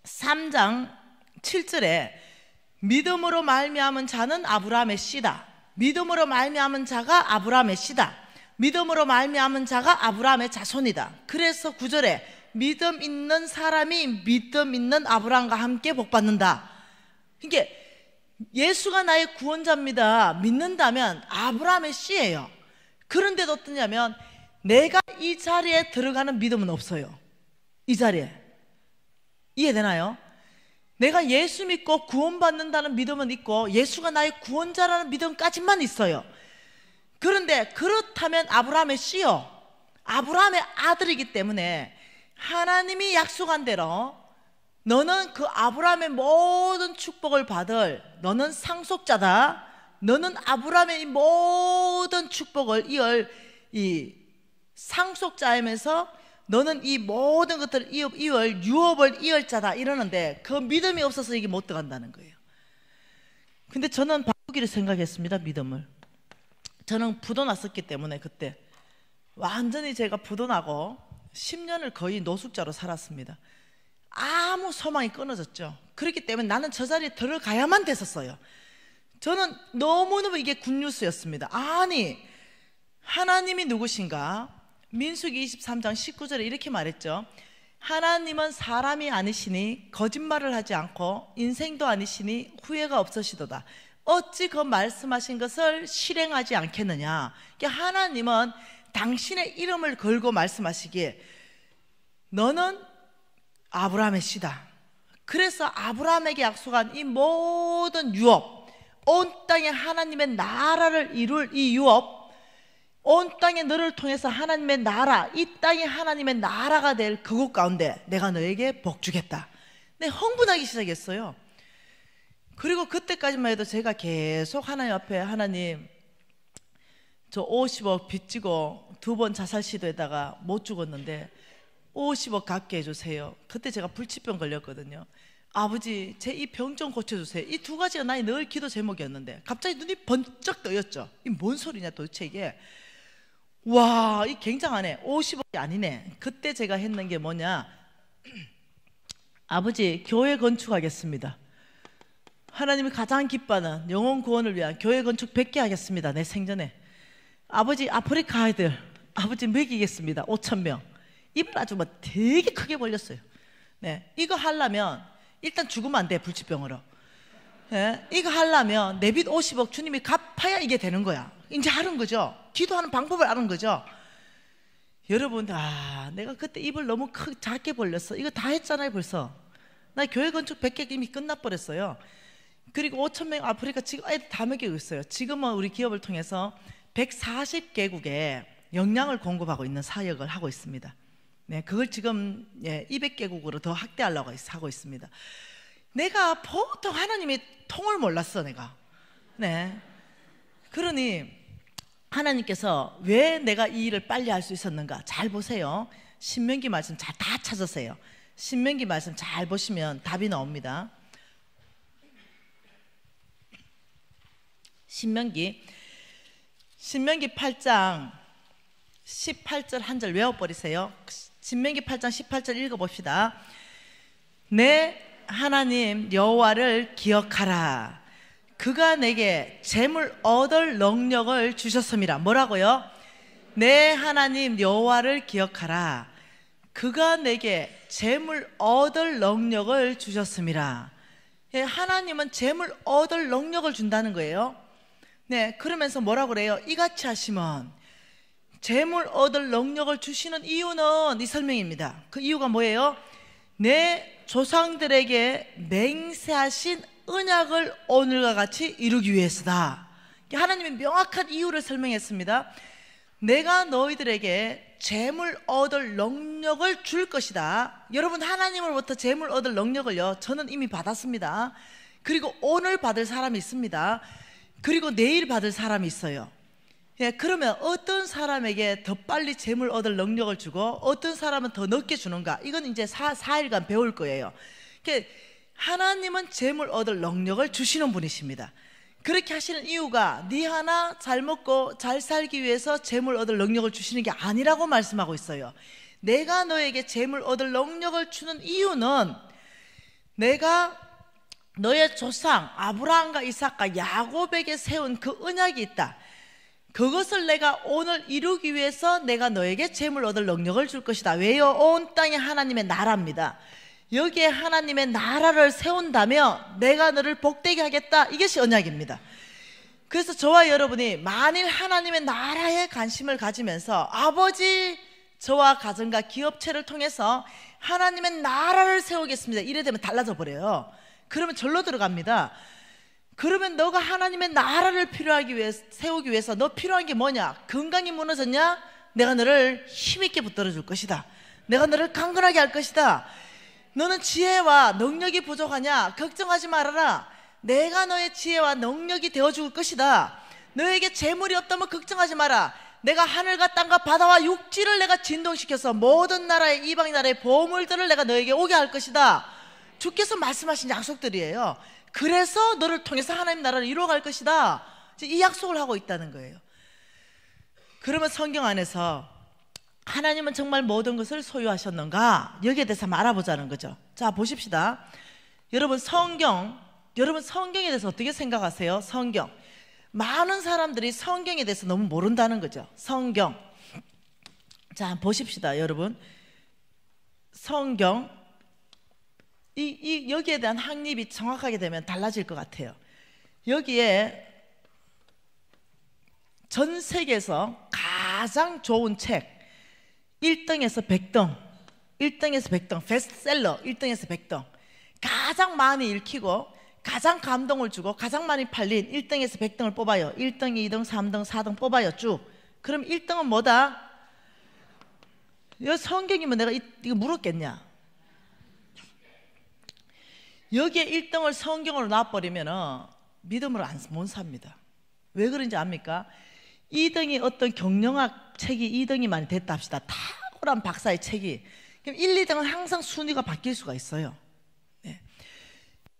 3장 7절에 믿음으로 말미암은 자는 아브라함의 씨다. 믿음으로 말미암은 자가 아브라함의 씨다. 믿음으로 말미암은 자가 아브라함의 자손이다. 그래서 9절에 믿음 있는 사람이 믿음 있는 아브라함과 함께 복받는다. 그러니까 예수가 나의 구원자입니다 믿는다면 아브라함의 씨예요. 그런데도 어떠냐면 내가 이 자리에 들어가는 믿음은 없어요. 이 자리에. 이해되나요? 내가 예수 믿고 구원받는다는 믿음은 있고 예수가 나의 구원자라는 믿음까지만 있어요. 그런데 그렇다면 아브라함의 씨요, 아브라함의 아들이기 때문에 하나님이 약속한 대로 너는 그 아브라함의 모든 축복을 받을, 너는 상속자다. 너는 아브라함의 이 모든 축복을 이을 이 상속자이면서 너는 이 모든 것들을 이을 유업을 이을 자다 이러는데 그 믿음이 없어서 이게 못 들어간다는 거예요. 근데 저는 바꾸기를 생각했습니다. 믿음을. 저는 부도 났었기 때문에 그때 완전히 제가 부도 나고 10년을 거의 노숙자로 살았습니다. 아무 소망이 끊어졌죠. 그렇기 때문에 나는 저 자리에 들어가야만 됐었어요. 저는 너무너무 이게 굿뉴스였습니다. 아니 하나님이 누구신가? 민수기 23장 19절에 이렇게 말했죠. 하나님은 사람이 아니시니 거짓말을 하지 않고 인생도 아니시니 후회가 없으시도다. 어찌 그 말씀하신 것을 실행하지 않겠느냐. 그러니까 하나님은 당신의 이름을 걸고 말씀하시기에 너는 아브라함의 씨다. 그래서 아브라함에게 약속한 이 모든 유업, 온 땅에 하나님의 나라를 이룰 이 유업, 온 땅에 너를 통해서 하나님의 나라, 이 땅이 하나님의 나라가 될 그곳 가운데 내가 너에게 복 주겠다. 내 흥분하기 시작했어요. 그리고 그때까지만 해도 제가 계속 하나님 앞에 하나님 저 50억 빚지고 2번 자살 시도에다가 못 죽었는데 50억 갚게 해주세요. 그때 제가 불치병 걸렸거든요. 아버지 제 이 병 좀 고쳐주세요. 이 두 가지가 나의 늘 기도 제목이었는데 갑자기 눈이 번쩍 떠였죠. 이 뭔 소리냐 도대체 이게. 와, 이 굉장하네. 50억이 아니네. 그때 제가 했는 게 뭐냐, 아버지 교회 건축하겠습니다. 하나님이 가장 기뻐하는 영혼 구원을 위한 교회 건축 100개 하겠습니다. 내 생전에. 아버지 아프리카 아이들 아버지 먹이겠습니다. 5,000명. 입을 아주 뭐 되게 크게 벌렸어요. 네, 이거 하려면 일단 죽으면 안 돼. 불치병으로. 네, 이거 하려면 내 빚 50억 주님이 갚아야 이게 되는 거야. 이제 아는 거죠. 기도하는 방법을 아는 거죠. 여러분, 내가 그때 입을 너무 작게 벌렸어. 이거 다 했잖아요 벌써. 나 교회 건축 100개 이미 끝나버렸어요. 그리고 5,000명 아프리카 지금 애들 다 먹이고 있어요. 지금은 우리 기업을 통해서 140개국에 영양을 공급하고 있는 사역을 하고 있습니다. 네, 그걸 지금 200개국으로 더 확대하려고 하고 있습니다. 내가 보통 하나님의 통을 몰랐어 내가. 네, 그러니 하나님께서 왜 내가 이 일을 빨리 할 수 있었는가 잘 보세요. 신명기 말씀 다 찾으세요. 신명기 말씀 잘 보시면 답이 나옵니다. 신명기 8장 18절 한 절 외워버리세요. 신명기 8장 18절 읽어봅시다. 내 하나님 여호와를 기억하라. 그가 내게 재물 얻을 능력을 주셨음이라. 뭐라고요? 내 하나님 여호와를 기억하라. 그가 내게 재물 얻을 능력을 주셨음이라. 하나님은 재물 얻을 능력을 준다는 거예요. 네, 그러면서 뭐라고 그래요? 이같이 하시면 재물 얻을 능력을 주시는 이유는 이 설명입니다. 그 이유가 뭐예요? 내 조상들에게 맹세하신 언약을 오늘과 같이 이루기 위해서다. 하나님이 명확한 이유를 설명했습니다. 내가 너희들에게 재물 얻을 능력을 줄 것이다. 여러분, 하나님으로부터 재물 얻을 능력을요, 저는 이미 받았습니다. 그리고 오늘 받을 사람이 있습니다. 그리고 내일 받을 사람이 있어요. 예, 그러면 어떤 사람에게 더 빨리 재물 얻을 능력을 주고 어떤 사람은 더 늦게 주는가, 이건 이제 4일간 배울 거예요. 그러니까 하나님은 재물 얻을 능력을 주시는 분이십니다. 그렇게 하시는 이유가 네 하나 잘 먹고 잘 살기 위해서 재물 얻을 능력을 주시는 게 아니라고 말씀하고 있어요. 내가 너에게 재물 얻을 능력을 주는 이유는 내가 너의 조상 아브라함과 이삭과 야곱에게 세운 그 언약이 있다. 그것을 내가 오늘 이루기 위해서 내가 너에게 재물 얻을 능력을 줄 것이다. 왜요? 온 땅이 하나님의 나라입니다. 여기에 하나님의 나라를 세운다면 내가 너를 복되게 하겠다. 이것이 언약입니다. 그래서 저와 여러분이 만일 하나님의 나라에 관심을 가지면서 아버지, 저와 가정과 기업체를 통해서 하나님의 나라를 세우겠습니다, 이래 되면 달라져 버려요. 그러면 절로 들어갑니다. 그러면 너가 하나님의 나라를 세우기 위해서 너 필요한 게 뭐냐? 건강이 무너졌냐? 내가 너를 힘있게 붙들어 줄 것이다. 내가 너를 강건하게 할 것이다. 너는 지혜와 능력이 부족하냐? 걱정하지 말아라. 내가 너의 지혜와 능력이 되어줄 것이다. 너에게 재물이 없다면 걱정하지 마라. 내가 하늘과 땅과 바다와 육지를 내가 진동시켜서 모든 나라의, 이방 나라의 보물들을 내가 너에게 오게 할 것이다. 주께서 말씀하신 약속들이에요. 그래서 너를 통해서 하나님 나라를 이루어갈 것이다. 이 약속을 하고 있다는 거예요. 그러면 성경 안에서 하나님은 정말 모든 것을 소유하셨는가? 여기에 대해서 한번 알아보자는 거죠. 자, 보십시다. 여러분, 성경에 대해서 어떻게 생각하세요? 성경. 많은 사람들이 성경에 대해서 너무 모른다는 거죠. 성경. 자, 보십시다, 여러분. 성경. 여기에 대한 확립이 정확하게 되면 달라질 것 같아요. 여기에 전 세계에서 가장 좋은 책 1등에서 100등, 1등에서 100등, 베스트셀러 1등에서 100등, 가장 많이 읽히고 가장 감동을 주고 가장 많이 팔린 1등에서 100등을 뽑아요. 1등, 2등, 3등, 4등 뽑아요, 쭉. 그럼 1등은 뭐다? 이 성경이면 내가 이거 물었겠냐? 여기에 1등을 성경으로 놔버리면 믿음으로 못 삽니다. 왜 그런지 압니까? 2등이 어떤 경영학 책이 2등이 많이 됐다 합시다. 탁월한 박사의 책이. 그럼 1, 2등은 항상 순위가 바뀔 수가 있어요. 네.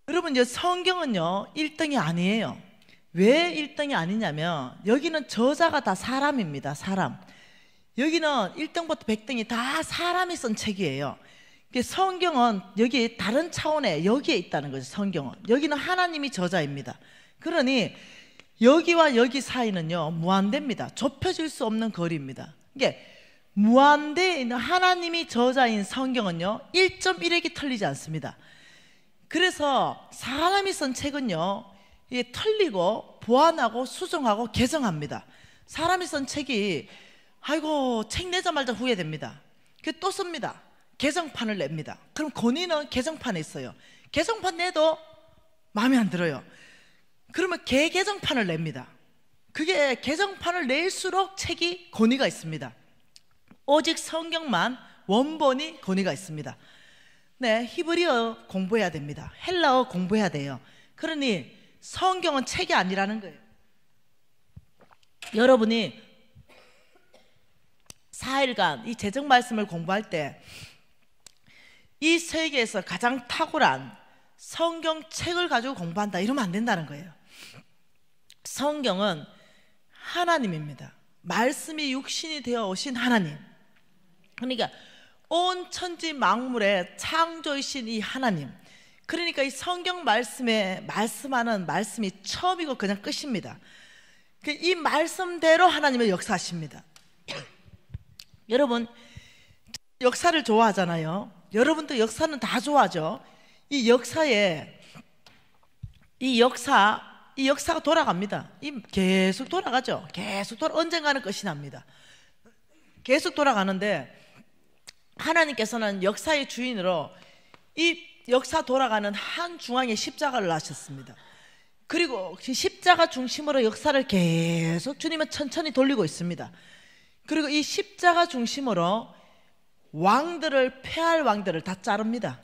여러분, 이제 성경은요 1등이 아니에요. 왜 1등이 아니냐면 여기는 저자가 다 사람입니다. 사람. 여기는 1등부터 100등이 다 사람이 쓴 책이에요. 성경은 여기 다른 차원에 여기에 있다는 거죠. 성경은 여기는 하나님이 저자입니다. 그러니 여기와 여기 사이는요 무한대입니다. 좁혀질 수 없는 거리입니다. 이게 무한대에 있는 하나님이 저자인 성경은요 1.1획이 틀리지 않습니다. 그래서 사람이 쓴 책은요 이게 틀리고 보완하고 수정하고 개정합니다. 사람이 쓴 책이 아이고 책 내자마자 후회됩니다. 또 씁니다. 개정판을 냅니다. 그럼 권위는 개정판에 있어요. 개정판 내도 마음에 안 들어요. 그러면 개정판을 냅니다. 그게 개정판을 낼수록 책이 권위가 있습니다. 오직 성경만 원본이 권위가 있습니다. 네, 히브리어 공부해야 됩니다. 헬라어 공부해야 돼요. 그러니 성경은 책이 아니라는 거예요. 여러분이 4일간 이 재정 말씀을 공부할 때 이 세계에서 가장 탁월한 성경책을 가지고 공부한다 이러면 안 된다는 거예요. 성경은 하나님입니다. 말씀이 육신이 되어 오신 하나님. 그러니까 온 천지 만물의 창조이신 이 하나님. 그러니까 이 성경 말씀에 말씀하는 말씀이 처음이고 그냥 끝입니다. 이 말씀대로 하나님은 역사하십니다. 여러분 역사를 좋아하잖아요. 여러분도 역사는 다 좋아하죠. 이 역사가 돌아갑니다. 계속 돌아가죠. 언젠가는 끝이 납니다. 계속 돌아가는데 하나님께서는 역사의 주인으로 이 역사 돌아가는 한 중앙에 십자가를 놔셨습니다. 그리고 십자가 중심으로 역사를 계속 주님은 천천히 돌리고 있습니다. 그리고 이 십자가 중심으로 왕들을, 패할 왕들을 다 자릅니다.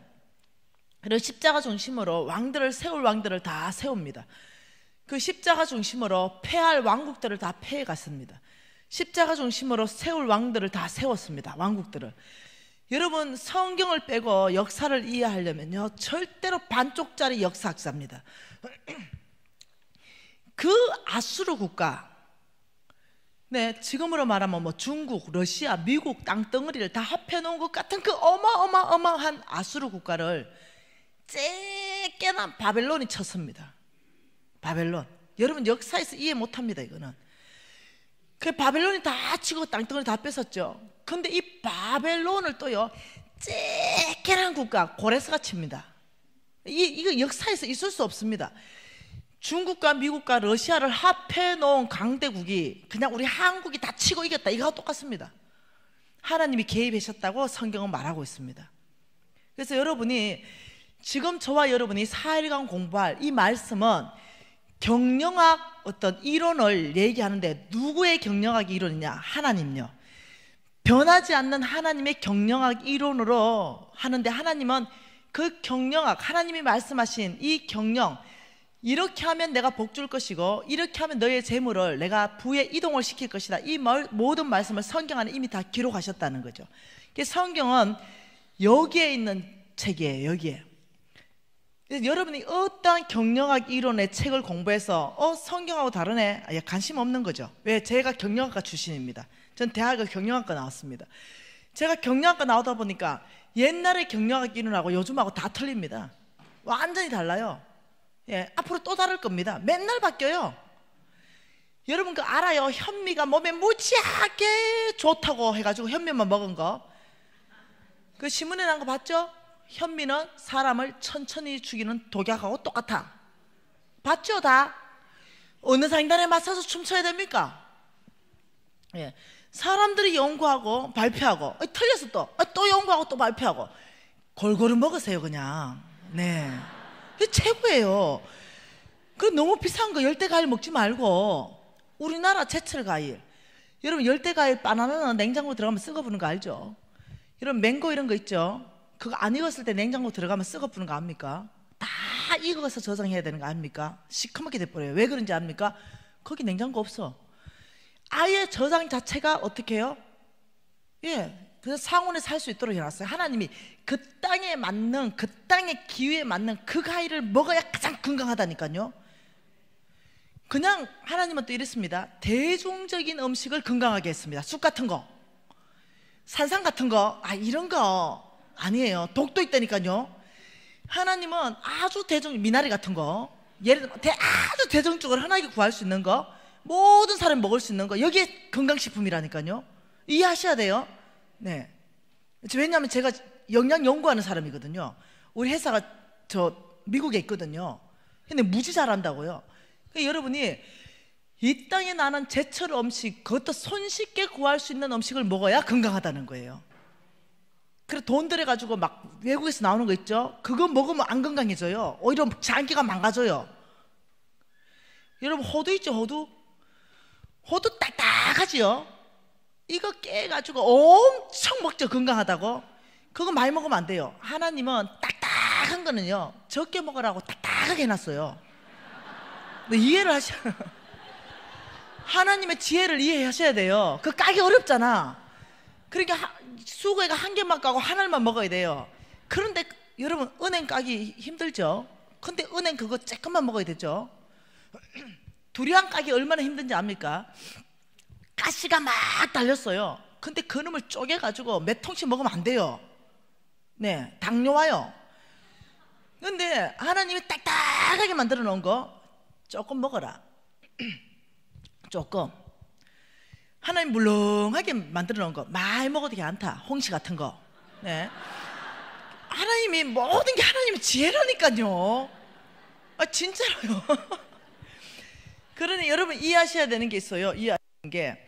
그리고 십자가 중심으로 왕들을, 세울 왕들을 다 세웁니다. 그 십자가 중심으로 패할 왕국들을 다 패해 갔습니다. 십자가 중심으로 세울 왕들을 다 세웠습니다. 왕국들을. 여러분, 성경을 빼고 역사를 이해하려면요, 절대로 반쪽짜리 역사학자입니다. 그 아수르 국가, 네, 지금으로 말하면 뭐 중국, 러시아, 미국 땅덩어리를 다 합해놓은 것 같은 그 어마어마한 아수르 국가를 쬐깨난 바벨론이 쳤습니다. 바벨론. 여러분, 역사에서 이해 못합니다. 이거는. 그 바벨론이 다 치고 땅덩어리 다 뺏었죠. 근데 이 바벨론을 또요, 쬐깨난 국가 고레스가 칩니다. 이거 역사에서 있을 수 없습니다. 중국과 미국과 러시아를 합해 놓은 강대국이 그냥 우리 한국이 다 치고 이겼다, 이거와 똑같습니다. 하나님이 개입하셨다고 성경은 말하고 있습니다. 그래서 여러분이 지금 저와 여러분이 4일간 공부할 이 말씀은 경영학 어떤 이론을 얘기하는데, 누구의 경영학 이론이냐? 하나님요. 변하지 않는 하나님의 경영학 이론으로 하는데, 하나님은 그 경영학, 하나님이 말씀하신 이 경영, 이렇게 하면 내가 복 줄 것이고 이렇게 하면 너의 재물을 내가 부에 이동을 시킬 것이다, 이 모든 말씀을 성경 안에 이미 다 기록하셨다는 거죠. 성경은 여기에 있는 책이에요. 여기에. 여러분이 어떠한 경영학 이론의 책을 공부해서 성경하고 다르네, 관심 없는 거죠. 왜? 제가 경영학과 출신입니다. 전 대학을 경영학과 나왔습니다. 제가 경영학과 나오다 보니까 옛날의 경영학 이론하고 요즘하고 다 틀립니다. 완전히 달라요. 예, 앞으로 또 다를 겁니다. 맨날 바뀌어요. 여러분 그 알아요? 현미가 몸에 무지하게 좋다고 해가지고 현미만 먹은 거, 그 신문에 난 거 봤죠? 현미는 사람을 천천히 죽이는 독약하고 똑같아. 봤죠? 다. 어느 상단에 맞춰서 춤춰야 됩니까? 예, 사람들이 연구하고 발표하고 틀려서 또 연구하고 또 발표하고, 골고루 먹으세요 그냥. 네, 그게 최고예요. 그 너무 비싼 거 열대과일 먹지 말고 우리나라 제철과일. 여러분 열대과일 바나나는 냉장고 들어가면 썩어부는 거 알죠? 여러분 맹고 이런 거 있죠? 그거 안 익었을 때 냉장고 들어가면 썩어부는 거 압니까? 다 익어서 저장해야 되는 거 아닙니까? 시커멓게 돼버려요. 왜 그런지 압니까? 거기 냉장고 없어. 아예 저장 자체가 어떻게 해요? 예, 그래서 상온에 살 수 있도록 해놨어요. 하나님이 그 땅에 맞는, 그 땅의 기후에 맞는 그 과일을 먹어야 가장 건강하다니까요. 그냥 하나님은 또 이랬습니다. 대중적인 음식을 건강하게 했습니다. 쑥 같은 거, 산삼 같은 거, 이런 거 아니에요. 독도 있다니까요. 하나님은 아주 미나리 같은 거, 예를 들면 아주 대중적으로 흔하게 구할 수 있는 거, 모든 사람이 먹을 수 있는 거, 여기에 건강식품이라니까요. 이해하셔야 돼요. 네. 왜냐하면 제가 영양 연구하는 사람이거든요. 우리 회사가 미국에 있거든요. 근데 무지 잘한다고요. 그러니까 여러분이 이 땅에 나는 제철 음식, 그것도 손쉽게 구할 수 있는 음식을 먹어야 건강하다는 거예요. 그래서 돈 들여가지고 막 외국에서 나오는 거 있죠? 그거 먹으면 안 건강해져요. 오히려 장기가 망가져요. 여러분 호두 있죠? 호두 딱딱하지요? 이거 깨가지고 엄청 먹죠. 건강하다고. 그거 많이 먹으면 안 돼요. 하나님은 딱딱한 거는요 적게 먹으라고 딱딱하게 해놨어요. 이해를 하나님의 지혜를 이해하셔야 돼요. 그거 까기 어렵잖아. 그러니까 수고가 한 개만 까고 하나만 먹어야 돼요. 그런데 여러분 은행 까기 힘들죠? 근데 은행 그거 조금만 먹어야 되죠? 두리안 까기 얼마나 힘든지 압니까? 가시가 막 달렸어요. 근데 그놈을 쪼개가지고 몇 통씩 먹으면 안 돼요. 네, 당뇨 와요. 근데 하나님이 딱딱하게 만들어 놓은 거 조금 먹어라. 조금. 하나님 물렁하게 만들어 놓은 거 많이 먹어도 괜찮다. 홍시 같은 거. 네. 하나님이 모든 게 하나님의 지혜라니까요. 진짜로요. 그러니 여러분 이해하셔야 되는 게 있어요. 이해하는 게,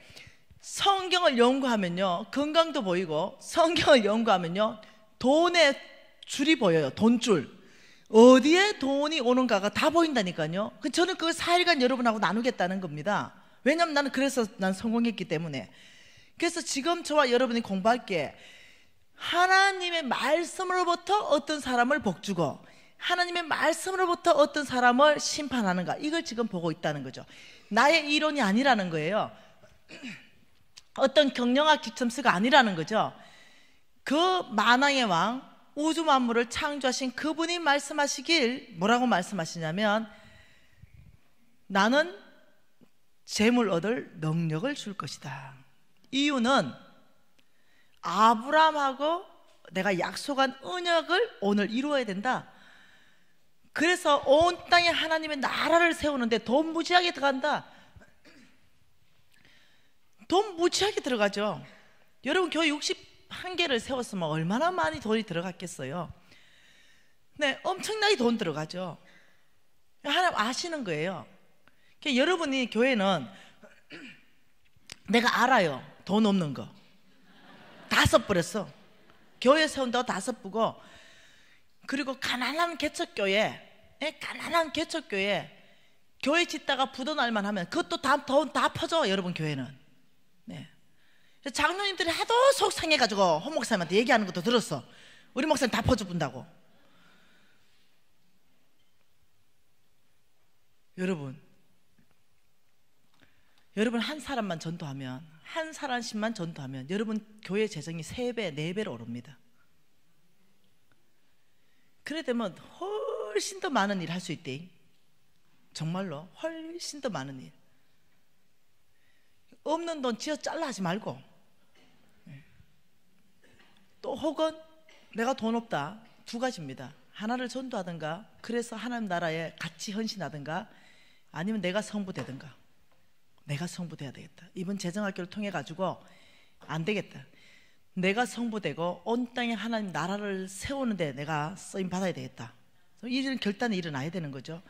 성경을 연구하면요 건강도 보이고, 성경을 연구하면요 돈의 줄이 보여요. 돈줄. 어디에 돈이 오는가가 다 보인다니까요. 저는 그걸 4일간 여러분하고 나누겠다는 겁니다. 왜냐면 나는 그래서 난 성공했기 때문에. 그래서 지금 저와 여러분이 공부할 게 하나님의 말씀으로부터 어떤 사람을 복주고 하나님의 말씀으로부터 어떤 사람을 심판하는가, 이걸 지금 보고 있다는 거죠. 나의 이론이 아니라는 거예요. 어떤 경영학 기첨스가 아니라는 거죠. 그 만왕의 왕, 우주 만물을 창조하신 그분이 말씀하시길 뭐라고 말씀하시냐면, 나는 재물 얻을 능력을 줄 것이다. 이유는 아브라함하고 내가 약속한 언약을 오늘 이루어야 된다. 그래서 온 땅에 하나님의 나라를 세우는데 돈 무지하게 들어간다. 돈 무지하게 들어가죠. 여러분 교회 61개를 세웠으면 얼마나 많이 돈이 들어갔겠어요. 네, 엄청나게 돈 들어가죠. 하나님 아시는 거예요. 그러니까 여러분이 교회는 내가 알아요. 돈 없는 거 다 써버렸어. 교회 세운다고 다 써보고, 그리고 가난한 개척교회, 가난한 개척교회 교회 짓다가 부도 날만 하면 그것도 돈 다 퍼져. 여러분 교회는. 네. 장로님들이 하도 속상해가지고 홍 목사님한테 얘기하는 것도 들었어. 우리 목사님 다 퍼줘본다고. 여러분 한 사람만 전도하면, 한 사람씩만 전도하면 여러분 교회 재정이 3배, 4배로 오릅니다. 그래 되면 훨씬 더 많은 일 할 수 있대. 정말로 훨씬 더 많은 일. 없는 돈 쥐어 잘라 하지 말고, 또 혹은 내가 돈 없다, 2가지입니다. 하나를 전도하든가, 그래서 하나님 나라에 같이 헌신하든가, 아니면 내가 성부되든가. 내가 성부돼야 되겠다. 이번 재정학교를 통해 가지고 안 되겠다. 내가 성부되고 온 땅에 하나님 나라를 세우는데 내가 쓰임 받아야 되겠다. 이런 결단이 일어나야 되는 거죠.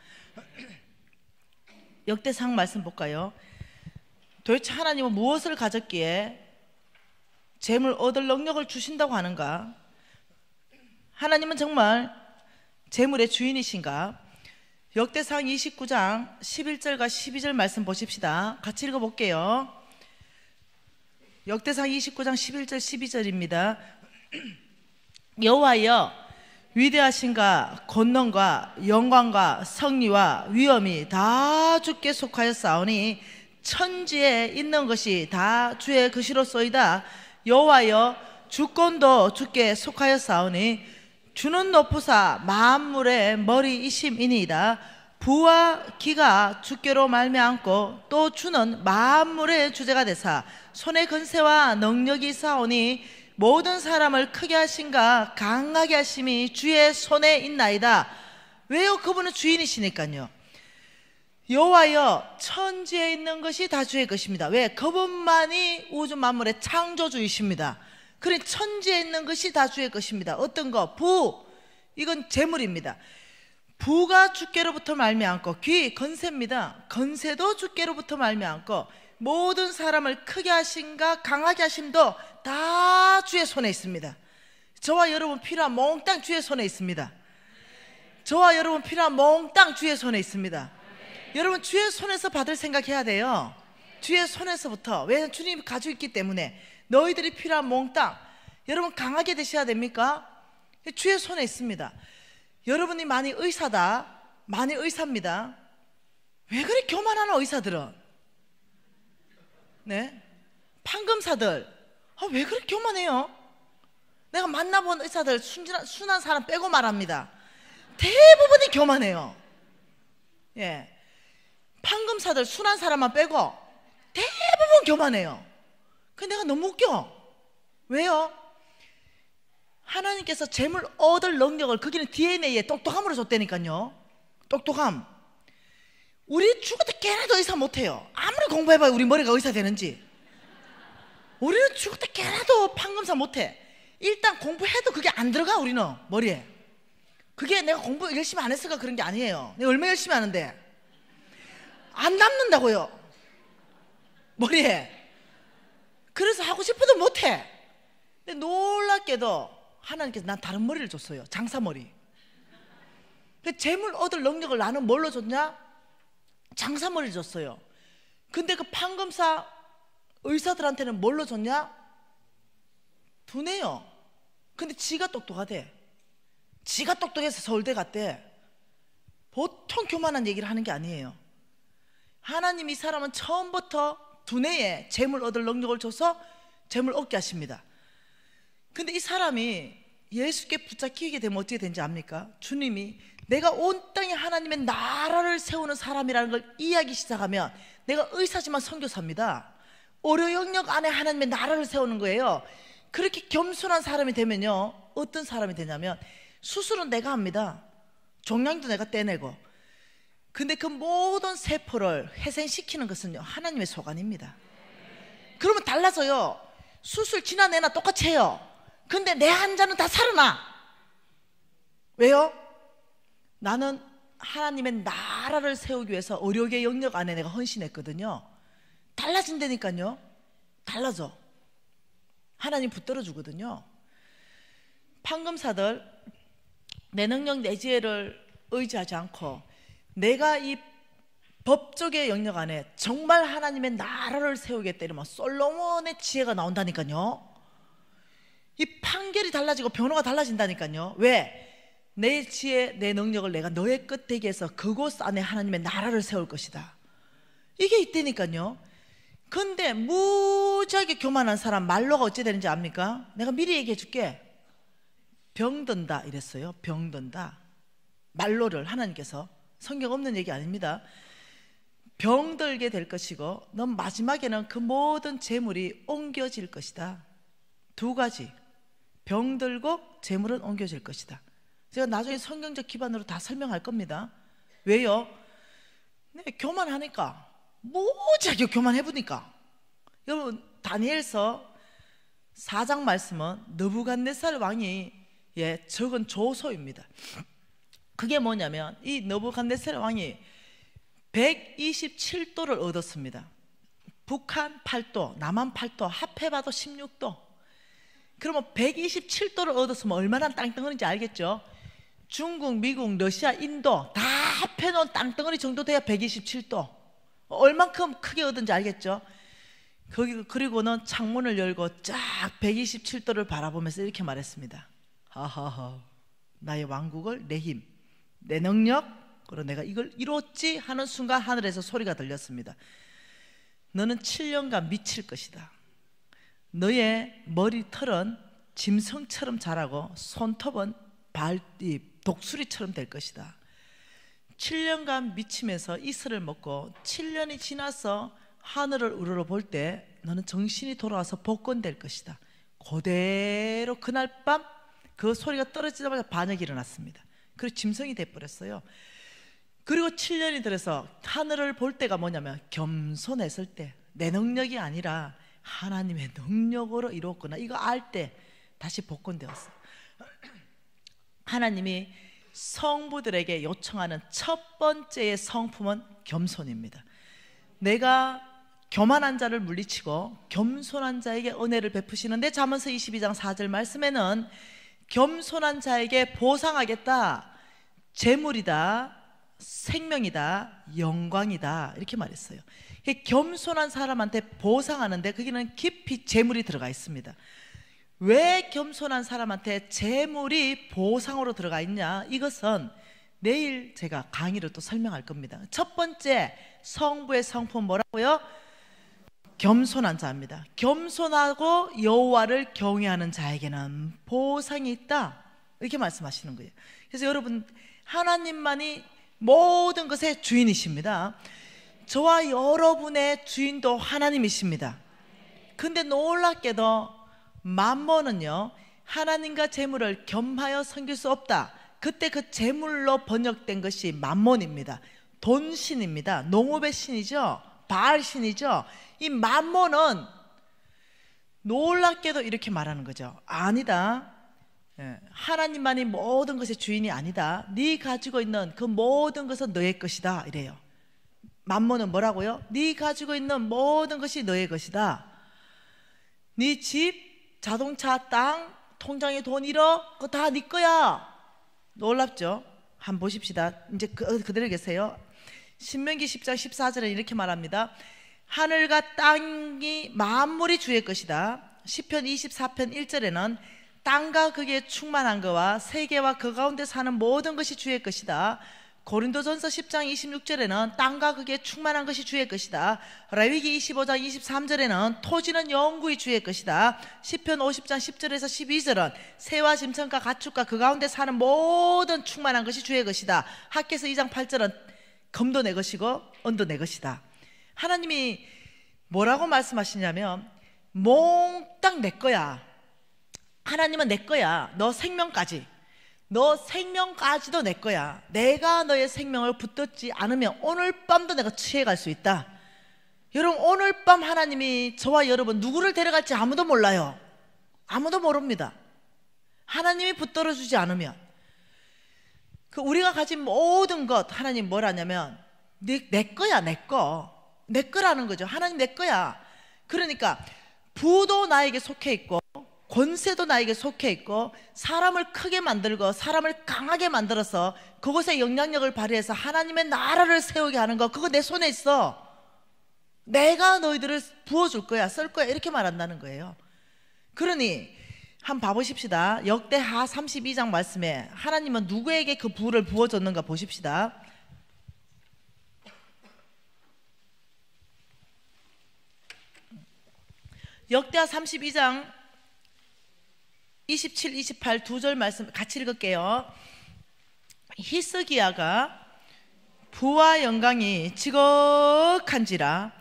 역대상 말씀 볼까요? 도대체 하나님은 무엇을 가졌기에 재물 얻을 능력을 주신다고 하는가? 하나님은 정말 재물의 주인이신가? 역대상 29장 11절과 12절 말씀 보십시다. 같이 읽어볼게요. 역대상 29장 11절 12절입니다. 여호와여, 위대하신가 권능과 영광과 성리와 위엄이 다 주께 속하였사오니 천지에 있는 것이 다 주의 것이로소이다. 여호와여, 주권도 주께 속하였사오니 주는 높으사 만물의 머리이심이니이다. 부와 기가 주께로 말미암고 또 주는 만물의 주제가 되사 손의 건세와 능력이 있사오니 모든 사람을 크게 하신가 강하게 하심이 주의 손에 있나이다. 왜요? 그분은 주인이시니까요. 여호와여, 천지에 있는 것이 다 주의 것입니다. 왜? 그분만이 우주 만물의 창조주이십니다. 그래, 천지에 있는 것이 다 주의 것입니다. 어떤 거? 부, 이건 재물입니다. 부가 주께로부터 말미암고, 귀, 건세입니다. 건세도 주께로부터 말미암고, 모든 사람을 크게 하신가 강하게 하심도 다 주의 손에 있습니다. 저와 여러분 필요한 몽땅 주의 손에 있습니다. 저와 여러분 필요한 몽땅 주의 손에 있습니다. 여러분 주의 손에서 받을 생각해야 돼요. 주의 손에서부터. 왜? 주님이 가지고 있기 때문에. 너희들이 필요한 몽땅, 여러분 강하게 되셔야 됩니까? 주의 손에 있습니다. 여러분이 많이 의사다, 많이 의사입니다. 왜 그리 교만하나 의사들은? 네? 판검사들, 왜 그리 교만해요? 내가 만나본 의사들 순한 사람 빼고 말합니다. 대부분이 교만해요. 예, 판검사들 순한 사람만 빼고 대부분 교만해요. 근데 내가 너무 웃겨. 왜요? 하나님께서 재물 얻을 능력을 거기는 DNA에 똑똑함으로 줬다니까요. 똑똑함. 우리 죽어도 깨나도 의사 못해요. 아무리 공부해봐요 우리 머리가 의사 되는지. 우리는 죽어도 깨나도 판검사 못해. 일단 공부해도 그게 안 들어가. 우리는 머리에. 그게 내가 공부 열심히 안 했을까 그런 게 아니에요. 내가 얼마나 열심히 하는데 안 남는다고요 머리에. 그래서 하고 싶어도 못해. 근데 놀랍게도 하나님께서 난 다른 머리를 줬어요. 장사머리. 재물 얻을 능력을 나는 뭘로 줬냐? 장사머리를 줬어요. 근데 그 판검사 의사들한테는 뭘로 줬냐? 두뇌요. 근데 지가 똑똑하대. 지가 똑똑해서 서울대 갔대. 보통 교만한 얘기를 하는 게 아니에요. 하나님 이 사람은 처음부터 두뇌에 재물 얻을 능력을 줘서 재물 얻게 하십니다. 근데 이 사람이 예수께 붙잡히게 되면 어떻게 되는지 압니까? 주님이 내가 온 땅에 하나님의 나라를 세우는 사람이라는 걸 이해하기 시작하면, 내가 의사지만 선교사입니다. 의료 영역 안에 하나님의 나라를 세우는 거예요. 그렇게 겸손한 사람이 되면요, 어떤 사람이 되냐면 수술은 내가 합니다. 종양도 내가 떼내고. 근데 그 모든 세포를 회생시키는 것은요, 하나님의 소관입니다. 그러면 달라져요. 수술 지나내나 똑같이 해요. 근데 내 환자는 다 살아나. 왜요? 나는 하나님의 나라를 세우기 위해서 의료계 영역 안에 내가 헌신했거든요. 달라진다니까요. 달라져. 하나님 붙들어 주거든요. 판금사들 내 능력 내 지혜를 의지하지 않고 내가 이 법조계 영역 안에 정말 하나님의 나라를 세우겠다 이러면 솔로몬의 지혜가 나온다니까요. 이 판결이 달라지고 변호가 달라진다니까요. 왜? 내 지혜 내 능력을 내가 너의 끝대기에 해서 그곳 안에 하나님의 나라를 세울 것이다. 이게 있다니까요. 근데 무지하게 교만한 사람 말로가 어찌 되는지 압니까? 내가 미리 얘기해 줄게. 병든다 이랬어요. 병든다. 말로를 하나님께서, 성경 없는 얘기 아닙니다. 병들게 될 것이고 넌 마지막에는 그 모든 재물이 옮겨질 것이다. 두 가지. 병들고 재물은 옮겨질 것이다. 제가 나중에 성경적 기반으로 다 설명할 겁니다. 왜요? 네, 교만하니까. 무지하게 교만해보니까. 여러분, 다니엘서 4장 말씀은 느부갓네살 왕이 적은 조소입니다. 그게 뭐냐면 이 느부갓네살 왕이 127도를 얻었습니다. 북한 8도, 남한 8도, 합해봐도 16도. 그러면 127도를 얻었으면 얼마나 땅덩어리인지 알겠죠? 중국, 미국, 러시아, 인도 다 합해놓은 땅덩어리 정도 돼야 127도. 얼만큼 크게 얻은지 알겠죠? 그리고는 창문을 열고 쫙 127도를 바라보면서 이렇게 말했습니다. 하하하, 나의 왕국을 내 힘, 내 능력으로 내가 이걸 이뤘지 하는 순간 하늘에서 소리가 들렸습니다. 너는 7년간 미칠 것이다. 너의 머리털은 짐승처럼 자라고 손톱은 독수리처럼 될 것이다. 7년간 미치면서 이슬을 먹고 7년이 지나서 하늘을 우러러볼 때 너는 정신이 돌아와서 복권될 것이다. 그대로 그날 밤 그 소리가 떨어지자마자 반역이 일어났습니다. 그리고 짐승이 돼버렸어요. 그리고 7년이 들어서 하늘을 볼 때가 뭐냐면 겸손했을 때, 내 능력이 아니라 하나님의 능력으로 이루었구나, 이거 알 때 다시 복권되었어요. 하나님이 성부들에게 요청하는 첫 번째의 성품은 겸손입니다. 내가 교만한 자를 물리치고 겸손한 자에게 은혜를 베푸시는데, 잠언서 22장 4절 말씀에는 겸손한 자에게 보상하겠다, 재물이다, 생명이다, 영광이다, 이렇게 말했어요. 겸손한 사람한테 보상하는데 거기는 깊이 재물이 들어가 있습니다. 왜 겸손한 사람한테 재물이 보상으로 들어가 있냐? 이것은 내일 제가 강의로 또 설명할 겁니다. 첫 번째 성부의 성품 뭐라고요? 겸손한 자입니다. 겸손하고 여호와를 경외하는 자에게는 보상이 있다, 이렇게 말씀하시는 거예요. 그래서 여러분, 하나님만이 모든 것의 주인이십니다. 저와 여러분의 주인도 하나님이십니다. 근데 놀랍게도 만몬은요, 하나님과 재물을 겸하여 섬길 수 없다. 그때 그 재물로 번역된 것이 만몬입니다. 돈신입니다. 농업의 신이죠. 바알신이죠. 이 만몬은 놀랍게도 이렇게 말하는 거죠. 아니다, 하나님만이 모든 것의 주인이 아니다. 네 가지고 있는 그 모든 것은 너의 것이다, 이래요. 만몬은 뭐라고요? 네 가지고 있는 모든 것이 너의 것이다. 네 집, 자동차, 땅, 통장에 돈 1억, 그거 다 네 거야. 놀랍죠? 한번 보십시다. 이제 그대로 계세요. 신명기 10장 14절에 이렇게 말합니다. 하늘과 땅이 만물이 주의 것이다. 시편 24편 1절에는 땅과 거기에 충만한 것과 세계와 그 가운데 사는 모든 것이 주의 것이다. 고린도전서 10장 26절에는 땅과 거기에 충만한 것이 주의 것이다. 레위기 25장 23절에는 토지는 영구히 주의 것이다. 시편 50장 10절에서 12절은 새와 짐승과 가축과 그 가운데 사는 모든 충만한 것이 주의 것이다. 학개서 2장 8절은 검도 내 것이고 은도 내 것이다. 하나님이 뭐라고 말씀하시냐면 몽땅 내 거야. 하나님은 내 거야. 너 생명까지도 내 거야. 내가 너의 생명을 붙들지 않으면 오늘 밤도 내가 취해갈 수 있다. 여러분, 오늘 밤 하나님이 저와 여러분 누구를 데려갈지 아무도 몰라요. 아무도 모릅니다. 하나님이 붙들어주지 않으면 그 우리가 가진 모든 것 하나님 뭐라냐면 내 거야. 내 거라는 거죠. 하나님 내 거야. 그러니까 부도 나에게 속해 있고 권세도 나에게 속해 있고 사람을 크게 만들고 사람을 강하게 만들어서 그곳에 영향력을 발휘해서 하나님의 나라를 세우게 하는 거, 그거 내 손에 있어. 내가 너희들을 부어줄 거야, 쓸 거야, 이렇게 말한다는 거예요. 그러니 한번 봐보십시다. 역대하 32장 말씀에 하나님은 누구에게 그 부를 부어줬는가 보십시다. 역대하 32장 27, 28 두 절 말씀 같이 읽을게요. 히스기야가 부와 영광이 지극한지라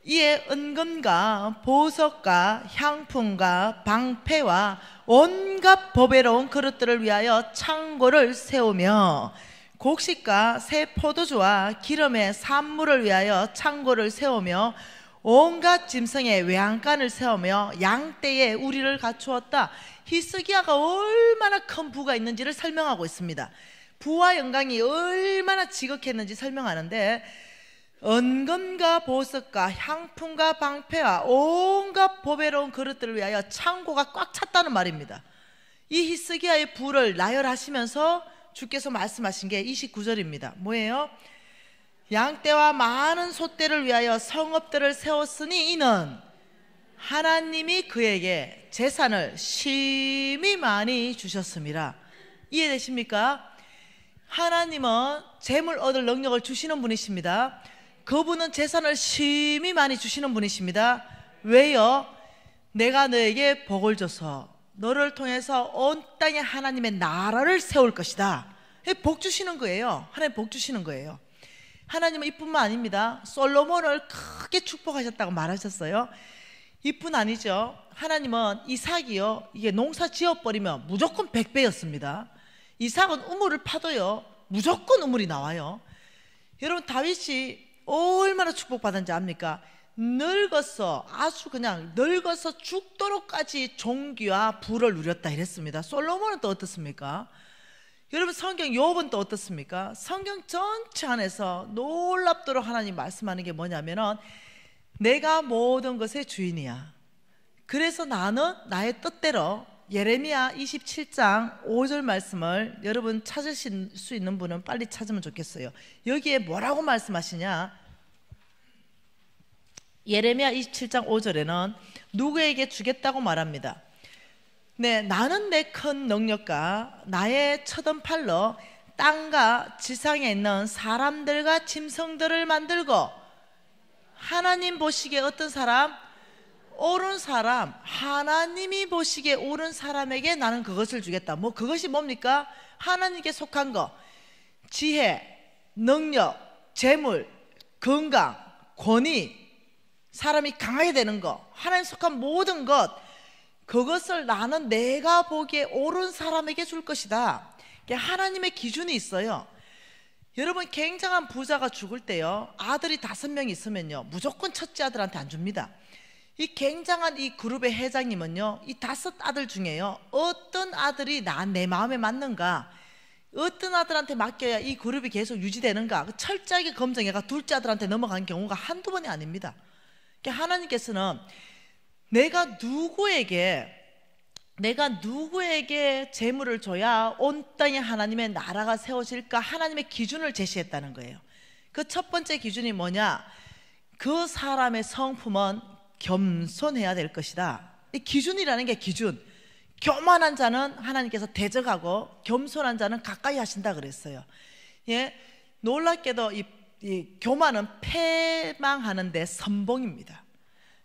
이에 은금과 보석과 향품과 방패와 온갖 보배로운 그릇들을 위하여 창고를 세우며 곡식과 새 포도주와 기름의 산물을 위하여 창고를 세우며 온갖 짐승의 외양간을 세우며 양떼의 우리를 갖추었다. 히스기야가 얼마나 큰 부가 있는지를 설명하고 있습니다. 부와 영광이 얼마나 지극했는지 설명하는데 은금과 보석과 향품과 방패와 온갖 보배로운 그릇들을 위하여 창고가 꽉 찼다는 말입니다. 이 히스기야의 부를 나열하시면서 주께서 말씀하신 게 29절입니다. 뭐예요? 양떼와 많은 소떼를 위하여 성읍들을 세웠으니 이는 하나님이 그에게 재산을 심히 많이 주셨습니다. 이해되십니까? 하나님은 재물 얻을 능력을 주시는 분이십니다. 그분은 재산을 심히 많이 주시는 분이십니다. 왜요? 내가 너에게 복을 줘서 너를 통해서 온 땅에 하나님의 나라를 세울 것이다. 복 주시는 거예요. 하나님 복 주시는 거예요. 하나님은 이뿐만 아닙니다. 솔로몬을 크게 축복하셨다고 말하셨어요. 이뿐 아니죠. 하나님은 이삭이요, 이게 농사 지어버리면 무조건 100배였습니다. 이삭은 우물을 파도요 무조건 우물이 나와요. 여러분, 다윗이 얼마나 축복받았는지 압니까? 늙어서 아주 그냥 늙어서 죽도록까지 종기와 부를 누렸다 이랬습니다. 솔로몬은 또 어떻습니까? 여러분, 성경 욥은 또 어떻습니까? 성경 전체 안에서 놀랍도록 하나님 말씀하는 게 뭐냐면은 내가 모든 것의 주인이야. 그래서 나는 나의 뜻대로, 예레미야 27장 5절 말씀을 여러분 찾으실 수 있는 분은 빨리 찾으면 좋겠어요. 여기에 뭐라고 말씀하시냐? 예레미야 27장 5절에는 누구에게 주겠다고 말합니다. 네, 나는 내 큰 능력과 나의 쳐든 팔로 땅과 지상에 있는 사람들과 짐승들을 만들고, 하나님 보시기에 어떤 사람? 옳은 사람, 하나님이 보시기에 옳은 사람에게 나는 그것을 주겠다. 뭐 그것이 뭡니까? 하나님께 속한 거, 지혜, 능력, 재물, 건강, 권위, 사람이 강하게 되는 거, 하나님 속한 모든 것, 그것을 나는 내가 보기에 옳은 사람에게 줄 것이다. 하나님의 기준이 있어요. 여러분, 굉장한 부자가 죽을 때요, 아들이 5명 있으면요 무조건 첫째 아들한테 안 줍니다. 이 굉장한 이 그룹의 회장님은요, 이 5 아들 중에요 어떤 아들이 내 마음에 맞는가, 어떤 아들한테 맡겨야 이 그룹이 계속 유지되는가, 철저하게 검증해가 둘째 아들한테 넘어간 경우가 한두 번이 아닙니다. 하나님께서는 내가 누구에게 재물을 줘야 온 땅에 하나님의 나라가 세워질까, 하나님의 기준을 제시했다는 거예요. 그 첫 번째 기준이 뭐냐? 그 사람의 성품은 겸손해야 될 것이다. 이 기준이라는 게 기준. 교만한 자는 하나님께서 대적하고 겸손한 자는 가까이 하신다 그랬어요. 예, 놀랍게도 이 교만은 패망하는데 선봉입니다.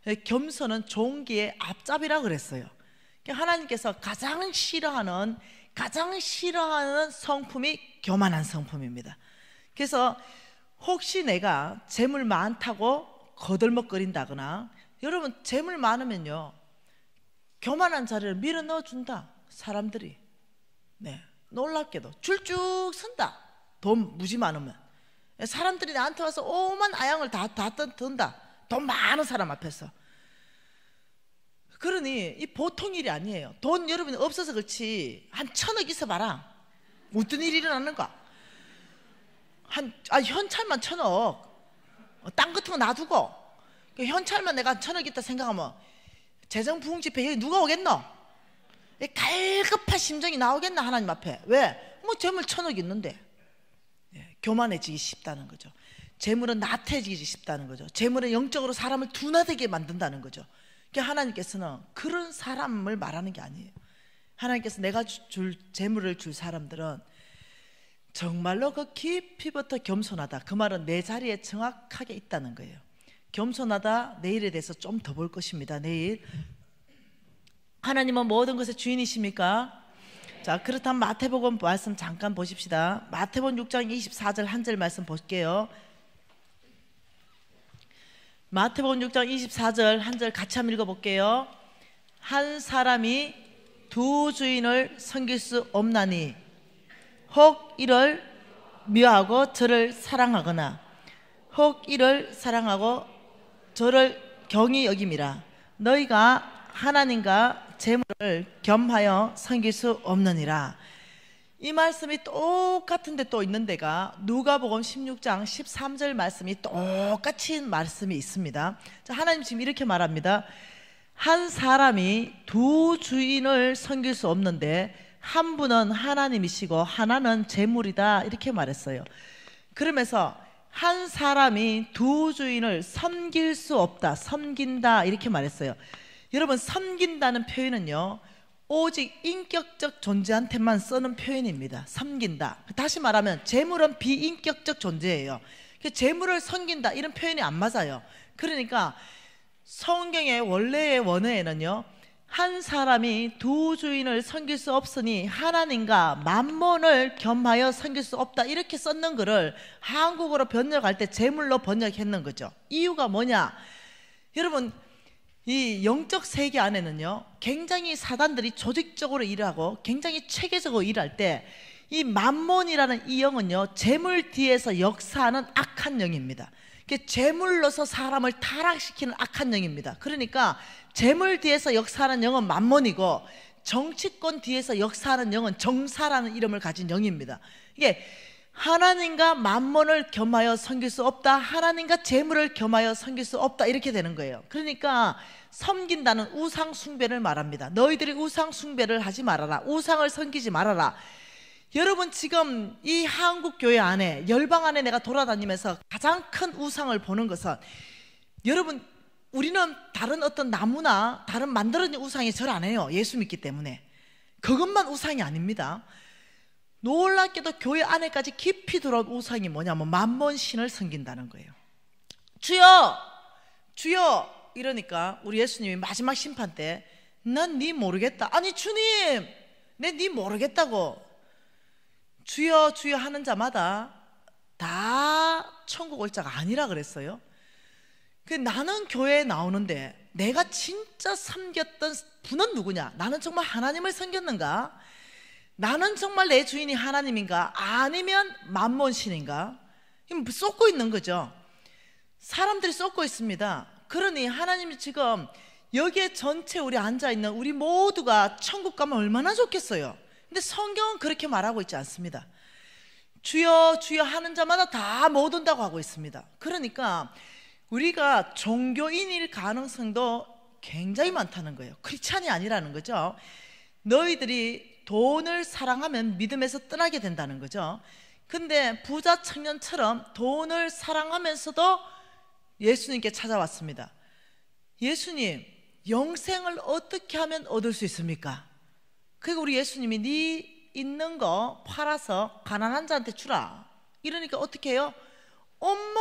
예, 겸손은 종기의 앞잡이라 그랬어요. 하나님께서 가장 싫어하는 성품이 교만한 성품입니다. 그래서 혹시 내가 재물 많다고 거들먹거린다거나, 여러분 재물 많으면요 교만한 자리를 밀어 넣어준다 사람들이. 네, 놀랍게도 줄쭉 선다. 돈 무지 많으면 사람들이 나한테 와서 오만 아양을 다 든다. 돈 많은 사람 앞에서. 그러니 이 보통 일이 아니에요. 돈 여러분이 없어서 그렇지 한 1,000억 있어봐라, 어떤 일이 일어나는가. 현찰만 1,000억, 땅 같은 거 놔두고 현찰만 내가 1,000억 있다 생각하면 재정부흥집회 여기 누가 오겠노? 갈급한 심정이 나오겠나 하나님 앞에. 왜? 뭐 재물 1,000억 있는데. 예, 교만해지기 쉽다는 거죠. 재물은 나태해지기 쉽다는 거죠. 재물은 영적으로 사람을 둔화되게 만든다는 거죠. 그러니까 하나님께서는 그런 사람을 말하는 게 아니에요. 하나님께서 내가 재물을 줄 사람들은 정말로 그 깊이부터 겸손하다. 그 말은 내 자리에 정확하게 있다는 거예요. 겸손하다, 내일에 대해서 좀 더 볼 것입니다. 내일. 하나님은 모든 것의 주인이십니까? 자, 그렇다면 마태복음 말씀 잠깐 보십시다. 마태복음 6장 24절 한 절 말씀 볼게요. 마태복음 6장 24절 한 절 같이 한번 읽어볼게요. 한 사람이 두 주인을 섬길 수 없나니 혹 이를 미워하고 저를 사랑하거나 혹 이를 사랑하고 저를 경히 여김이라. 너희가 하나님과 재물을 겸하여 섬길 수 없느니라. 이 말씀이 똑같은데 또 있는 데가 누가복음 16장 13절 말씀이 똑같이 말씀이 있습니다. 자, 하나님 지금 이렇게 말합니다. 한 사람이 두 주인을 섬길 수 없는데 한 분은 하나님이시고 하나는 재물이다, 이렇게 말했어요. 그러면서 한 사람이 두 주인을 섬길 수 없다, 섬긴다, 이렇게 말했어요. 여러분, 섬긴다는 표현은요 오직 인격적 존재한테만 쓰는 표현입니다. 섬긴다. 다시 말하면 재물은 비인격적 존재예요. 재물을 섬긴다 이런 표현이 안 맞아요. 그러니까 성경의 원래의 원어에는요 한 사람이 두 주인을 섬길 수 없으니 하나님과 만몬을 겸하여 섬길 수 없다, 이렇게 썼는 거를 한국어로 번역할 때 재물로 번역했는 거죠. 이유가 뭐냐? 여러분, 이 영적 세계 안에는요 굉장히 사단들이 조직적으로 일하고 굉장히 체계적으로 일할 때 이 만몬이라는 이 영은요 재물 뒤에서 역사하는 악한 영입니다. 재물로서 사람을 타락시키는 악한 영입니다. 그러니까 재물 뒤에서 역사하는 영은 만몬이고 정치권 뒤에서 역사하는 영은 정사라는 이름을 가진 영입니다. 이게 하나님과 만몬을 겸하여 섬길 수 없다, 하나님과 재물을 겸하여 섬길 수 없다, 이렇게 되는 거예요. 그러니까 섬긴다는 우상 숭배를 말합니다. 너희들이 우상 숭배를 하지 말아라, 우상을 섬기지 말아라. 여러분, 지금 이 한국 교회 안에, 열방 안에 내가 돌아다니면서 가장 큰 우상을 보는 것은, 여러분, 우리는 다른 어떤 나무나 다른 만들어진 우상에 절 안 해요. 예수 믿기 때문에. 그것만 우상이 아닙니다. 놀랍게도 교회 안에까지 깊이 들어온 우상이 뭐냐면 만몬 신을 섬긴다는 거예요. 주여! 주여! 이러니까 우리 예수님이 마지막 심판 때 난 네 모르겠다. 아니 주님, 내 네 모르겠다고. 주여 주여 하는 자마다 다 천국 올 자가 아니라 그랬어요. 나는 교회에 나오는데 내가 진짜 섬겼던 분은 누구냐? 나는 정말 하나님을 섬겼는가? 나는 정말 내 주인이 하나님인가? 아니면 만몬신인가? 쏟고 있는 거죠. 사람들이 쏟고 있습니다. 그러니 하나님이 지금 여기에 전체 우리 앉아있는 우리 모두가 천국 가면 얼마나 좋겠어요. 근데 성경은 그렇게 말하고 있지 않습니다. 주여 주여 하는 자마다 다 못 온다고 하고 있습니다. 그러니까 우리가 종교인일 가능성도 굉장히 많다는 거예요. 크리스찬이 아니라는 거죠. 너희들이 돈을 사랑하면 믿음에서 떠나게 된다는 거죠. 근데 부자 청년처럼 돈을 사랑하면서도 예수님께 찾아왔습니다. 예수님, 영생을 어떻게 하면 얻을 수 있습니까? 그리고 우리 예수님이 네 있는 거 팔아서 가난한 자한테 주라. 이러니까 어떻게 해요? 엄마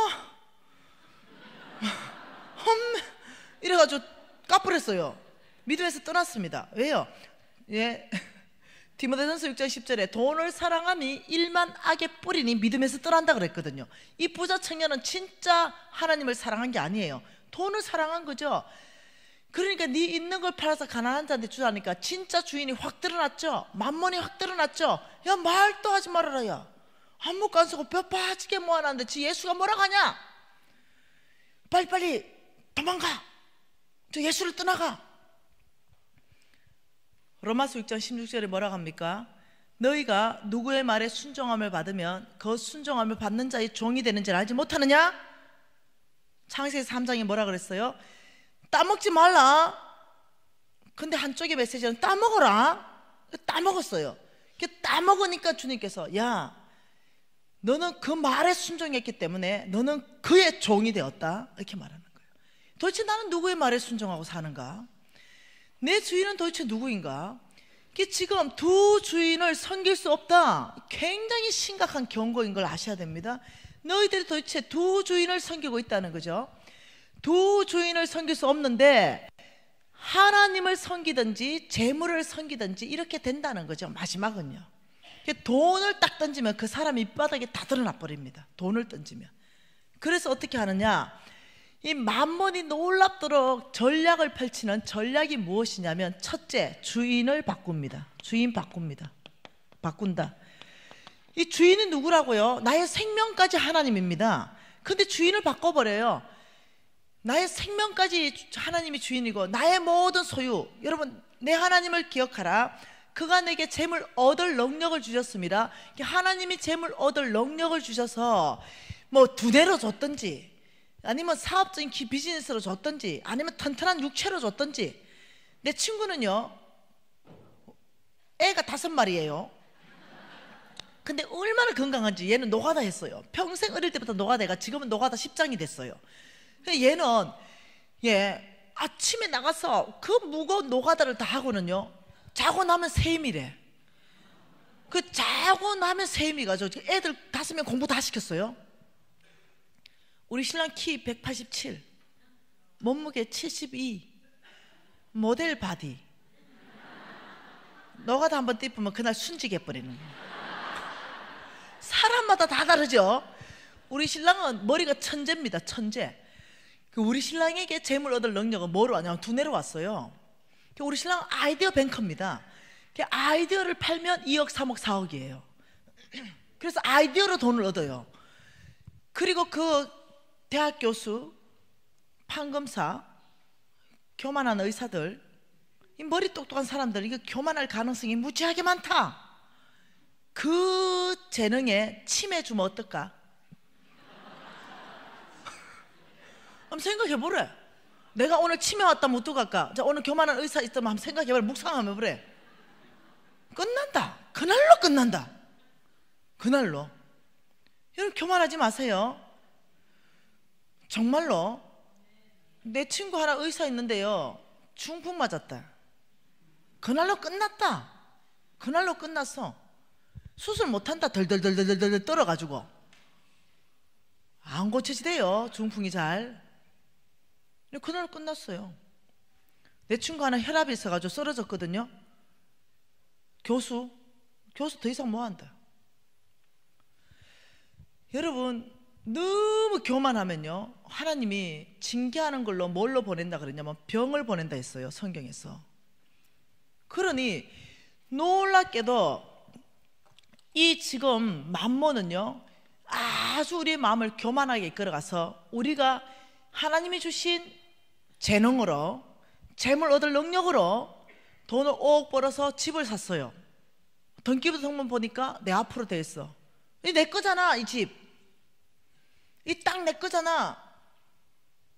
이래가지고 까불었어요. 믿음에서 떠났습니다. 왜요? 예, 디모데전서 6장 10절에 돈을 사랑함이 일만 악의 뿌리니 믿음에서 떠난다 그랬거든요. 이 부자 청년은 진짜 하나님을 사랑한 게 아니에요. 돈을 사랑한 거죠. 그러니까 네 있는 걸 팔아서 가난한 자한테 주라니까 진짜 주인이 확 드러났죠. 만몬이 확 드러났죠. 야, 말도 하지 말아라. 야, 아무것도 안 쓰고 뼈 빠지게 모아놨는데 지 예수가 뭐라 하냐? 빨리빨리 도망가. 저 예수를 떠나가. 로마서 6장 16절에 뭐라고 합니까? 너희가 누구의 말에 순종함을 받으면 그 순종함을 받는 자의 종이 되는 줄 알지 못하느냐? 창세기 3장에 뭐라 그랬어요? 따먹지 말라. 근데 한쪽의 메시지는 따먹어라. 따먹었어요. 따먹으니까 주님께서 야, 너는 그 말에 순종했기 때문에 너는 그의 종이 되었다, 이렇게 말하는 거예요. 도대체 나는 누구의 말에 순종하고 사는가? 내 주인은 도대체 누구인가? 지금 두 주인을 섬길 수 없다, 굉장히 심각한 경고인 걸 아셔야 됩니다. 너희들이 도대체 두 주인을 섬기고 있다는 거죠. 두 주인을 섬길 수 없는데 하나님을 섬기든지 재물을 섬기든지 이렇게 된다는 거죠. 마지막은요, 돈을 딱 던지면 그 사람 밑바닥에 다 드러나 버립니다. 돈을 던지면. 그래서 어떻게 하느냐, 이 만몬이 놀랍도록 전략을 펼치는 전략이 무엇이냐면, 첫째, 주인을 바꿉니다. 주인 바꾼다. 이 주인이 누구라고요? 나의 생명까지 하나님입니다. 근데 주인을 바꿔버려요. 나의 생명까지 하나님이 주인이고 나의 모든 소유, 여러분, 내 하나님을 기억하라. 그가 내게 재물 얻을 능력을 주셨습니다. 하나님이 재물 얻을 능력을 주셔서 뭐 두뇌로 줬든지, 아니면 사업적인 비즈니스로 줬든지, 아니면 튼튼한 육체로 줬든지. 내 친구는요, 애가 5마리예요. 근데 얼마나 건강한지 얘는 노가다 했어요. 평생 어릴 때부터 노가다가 지금은 노가다 10장이 됐어요. 얘는 아침에 나가서 그 무거운 노가다를 다 하고는요, 자고 나면 세임이래. 그 자고 나면 세임이가 애들 5명 공부 다 시켰어요. 우리 신랑 키 187, 몸무게 72, 모델 바디. 노가다 한번 띠쁘면 그날 순직해버리는 거예요. 사람마다 다 다르죠. 우리 신랑은 머리가 천재입니다. 천재. 우리 신랑에게 재물 얻을 능력은 뭐로 왔냐면 두뇌로 왔어요. 우리 신랑은 아이디어 뱅커입니다. 아이디어를 팔면 2억, 3억, 4억이에요. 그래서 아이디어로 돈을 얻어요. 그리고 그 대학 교수, 판검사, 교만한 의사들, 이 머리 똑똑한 사람들, 이게 교만할 가능성이 무지하게 많다. 그 재능에 침해 주면 어떨까? 한번 생각해보래. 내가 오늘 치매 왔다면 어떡할까? 자, 오늘 교만한 의사 있다면 한번 생각해보래. 묵상하면 그래. 끝난다. 그날로 끝난다. 그날로. 여러분, 교만하지 마세요. 정말로. 내 친구 하나 의사 있는데요, 중풍 맞았다. 그날로 끝났다. 그날로 끝났어. 수술 못한다. 덜덜덜덜덜 떨어가지고 안 고쳐지대요, 중풍이 잘. 그날로 끝났어요. 내 친구 하나 혈압이 있어가지고 쓰러졌거든요. 교수 더 이상 못한다. 여러분, 너무 교만하면요, 하나님이 징계하는 걸로 뭘로 보낸다 그랬냐면 병을 보낸다 했어요, 성경에서. 그러니 놀랍게도 이 지금 만몬은요, 아주 우리의 마음을 교만하게 이끌어가서 우리가 하나님이 주신 재능으로, 재물 얻을 능력으로 돈을 5억 벌어서 집을 샀어요. 등기부 등본 보니까 내 앞으로 돼 있어. 이 내 거잖아. 이 집, 이 땅 내 거잖아.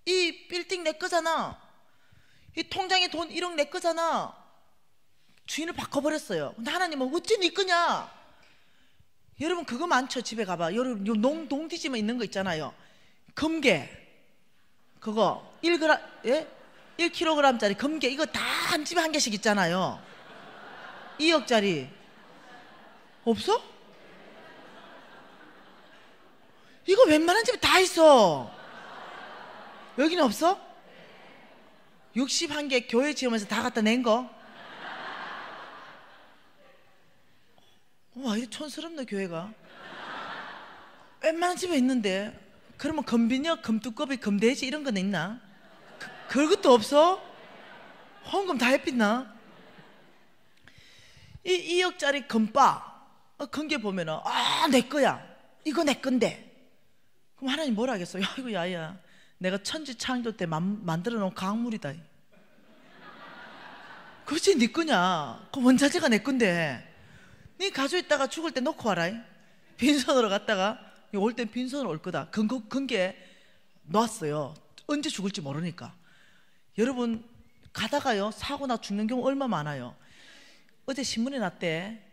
이 빌딩 내 거잖아. 이 통장에 돈 1억 내 거잖아. 주인을 바꿔버렸어요. 근데 하나님은 어찌 네 거냐? 여러분, 그거 많죠. 집에 가봐. 여러분, 농 뒤집어 있는 거 있잖아요. 금괴. 그거 1g, 예? 1kg짜리 금괴 이거 다 한 집에 한 개씩 있잖아요. 2억짜리 없어? 이거 웬만한 집에 다 있어. 여기는 없어? 61개 교회 지으면서 다 갖다 낸 거? 와, 이거 촌스럽네 교회가. 웬만한 집에 있는데. 그러면 금비녀, 금두꺼비, 금돼지 이런 건 있나? 그것도 없어? 헌금 다 해빛나? 이 2억짜리 금바 금괴 보면은 내 거야, 이거 내 건데. 그럼 하나님 뭐라 하겠어? 야, 이거 야야, 내가 천지 창조 때 만들어 놓은 강물이다. 그렇지, 네 거냐? 그 원자재가 내 건데 네 가지고 있다가 죽을 때 놓고 와라. 빈손으로 갔다가 올 땐 빈손으로 올 거다. 근게 놨어요. 언제 죽을지 모르니까. 여러분 가다가요 사고나 죽는 경우 얼마 많아요. 어제 신문에 났대.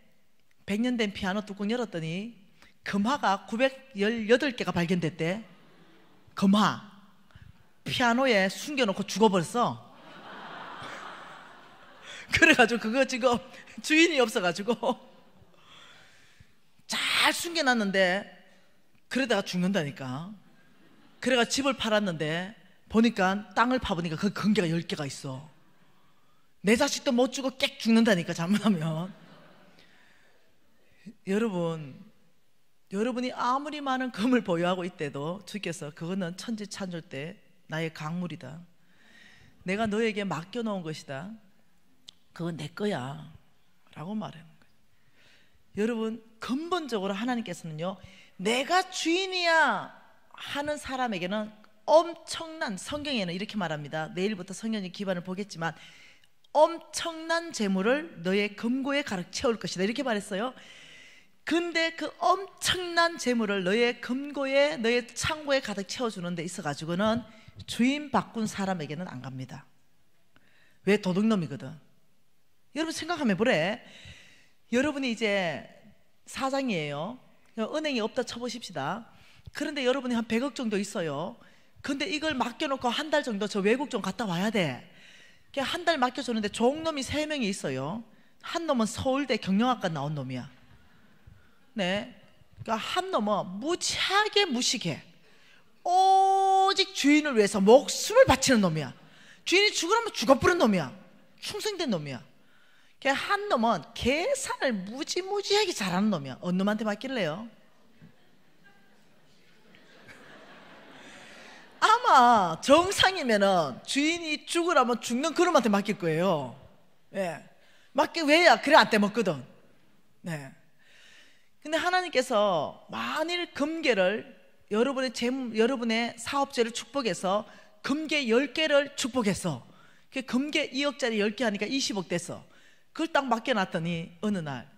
100년 된 피아노 뚜껑 열었더니 금화가 918개가 발견됐대. 금화 피아노에 숨겨놓고 죽어버렸어. 그래가지고 그거 지금 주인이 없어가지고 잘 숨겨놨는데 그러다가 죽는다니까. 그래가 집을 팔았는데 보니까 땅을 파보니까 그 금괴가 10개가 있어. 내 자식도 못 주고 깨 죽는다니까 잘못하면. 여러분이 아무리 많은 금을 보유하고 있대도 주께서 그거는 천지 창조 때 나의 강물이다, 내가 너에게 맡겨놓은 것이다, 그건 내 거야 라고 말하는 거예요. 여러분 근본적으로 하나님께서는요 내가 주인이야 하는 사람에게는 엄청난, 성경에는 이렇게 말합니다. 내일부터 성경의 기반을 보겠지만 엄청난 재물을 너의 금고에 가득 채울 것이다 이렇게 말했어요. 근데 그 엄청난 재물을 너의 금고에, 너의 창고에 가득 채워주는 데 있어가지고는 주인 바꾼 사람에게는 안 갑니다. 왜? 도둑놈이거든. 여러분 생각 한번 해보래. 여러분이 이제 사장이에요. 은행이 없다 쳐보십시다. 그런데 여러분이 한 100억 정도 있어요. 근데 이걸 맡겨놓고 한 달 정도 저 외국 좀 갔다 와야 돼. 한 달 맡겨주는데 종놈이 3명이 있어요. 한 놈은 서울대 경영학과 나온 놈이야. 네, 그러니까 한 놈은 무지하게 무식해. 오직 주인을 위해서 목숨을 바치는 놈이야. 주인이 죽으라면 죽어버린 놈이야. 충성된 놈이야. 한 놈은 계산을 무지무지하게 잘하는 놈이야. 어느 놈한테 맡길래요? 아마 정상이면은 주인이 죽으라면 죽는 그놈한테 맡길 거예요. 예. 왜야? 그래 안 떼먹거든. 네. 근데 하나님께서 만일 금괴를 여러분의 사업체를 축복해서 금괴 10개를 축복했어. 금괴 2억짜리 10개 하니까 20억 됐어. 그걸 딱 맡겨놨더니 어느 날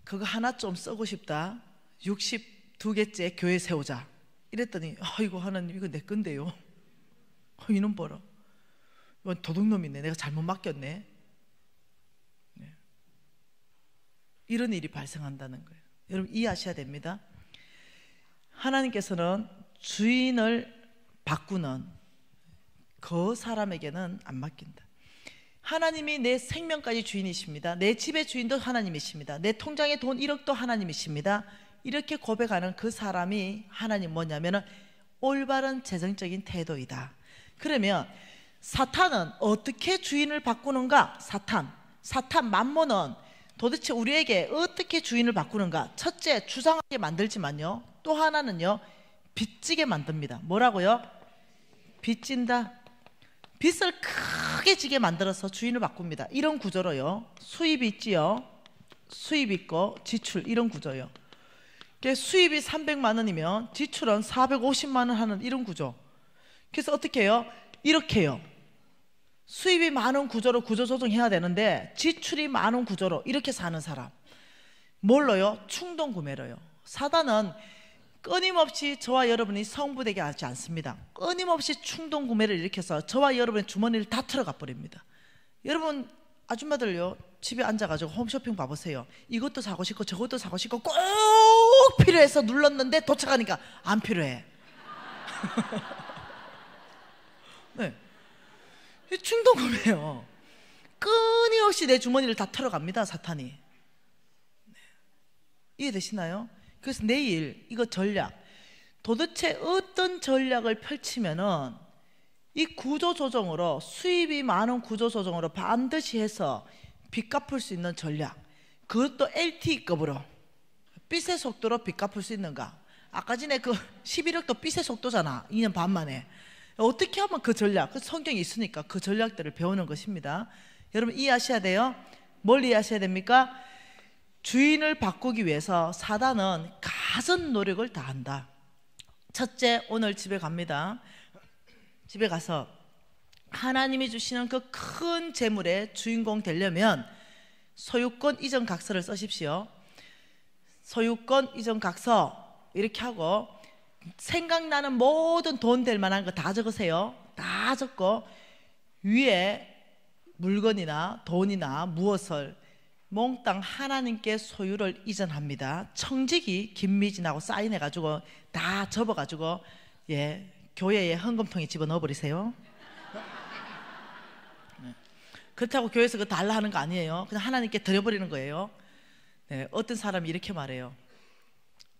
그거 하나 좀 쓰고 싶다, 62개째 교회 세우자 이랬더니 이거 하나님 이거 내 건데요. 이놈 봐라, 이건 도둑놈이네, 내가 잘못 맡겼네. 네. 이런 일이 발생한다는 거예요. 여러분 이해하셔야 됩니다. 하나님께서는 주인을 바꾸는 그 사람에게는 안 맡긴다. 하나님이 내 생명까지 주인이십니다. 내 집의 주인도 하나님이십니다. 내 통장의 돈 1억도 하나님이십니다. 이렇게 고백하는 그 사람이 하나님 뭐냐면은 올바른 재정적인 태도이다. 그러면 사탄은 어떻게 주인을 바꾸는가? 사탄 만몬은 도대체 우리에게 어떻게 주인을 바꾸는가? 첫째, 주상하게 만들지만요, 또 하나는요 빚지게 만듭니다. 뭐라고요? 빚진다. 빚을 크게 지게 만들어서 주인을 바꿉니다. 이런 구조로요, 수입이 있지요, 수입 있고 지출, 이런 구조요. 수입이 300만 원이면 지출은 450만 원 하는 이런 구조. 그래서 어떻게 해요? 이렇게 해요. 수입이 많은 구조로 구조 조정해야 되는데 지출이 많은 구조로 이렇게 사는 사람. 뭘로요? 충동 구매로요. 사단은 끊임없이 저와 여러분이 성부되게 하지 않습니다. 끊임없이 충동 구매를 일으켜서 저와 여러분의 주머니를 다 털어가 버립니다. 여러분 아줌마들요, 집에 앉아가지고 홈쇼핑 봐보세요. 이것도 사고 싶고 저것도 사고 싶고 꼭 필요해서 눌렀는데 도착하니까 안 필요해. 네. 충동구매예요. 끊임없이 내 주머니를 다 털어갑니다, 사탄이. 네. 이해되시나요? 그래서 내일 이거 전략, 도대체 어떤 전략을 펼치면은 이 구조조정으로, 수입이 많은 구조조정으로 반드시 해서 빚 갚을 수 있는 전략, 그것도 LTE급으로 빚의 속도로 빚 갚을 수 있는가. 아까 전에 그 11억도 빚의 속도잖아. 2년 반 만에. 어떻게 하면 그 전략, 그 성경이 있으니까 그 전략들을 배우는 것입니다. 여러분 이해하셔야 돼요. 뭘 이해하셔야 됩니까? 주인을 바꾸기 위해서 사단은 가진 노력을 다한다. 첫째, 오늘 집에 갑니다. 집에 가서 하나님이 주시는 그 큰 재물의 주인공 되려면 소유권 이전 각서를 쓰십시오. 소유권 이전 각서 이렇게 하고 생각나는 모든 돈 될 만한 거 다 적으세요. 다 적고 위에 물건이나 돈이나 무엇을 몽땅 하나님께 소유를 이전합니다. 청지기 김미진하고 사인해가지고 다 접어가지고 교회에 헌금통에 집어넣어 버리세요. 그렇다고 교회에서 그거 달라 하는 거 아니에요. 그냥 하나님께 드려버리는 거예요. 네, 어떤 사람이 이렇게 말해요.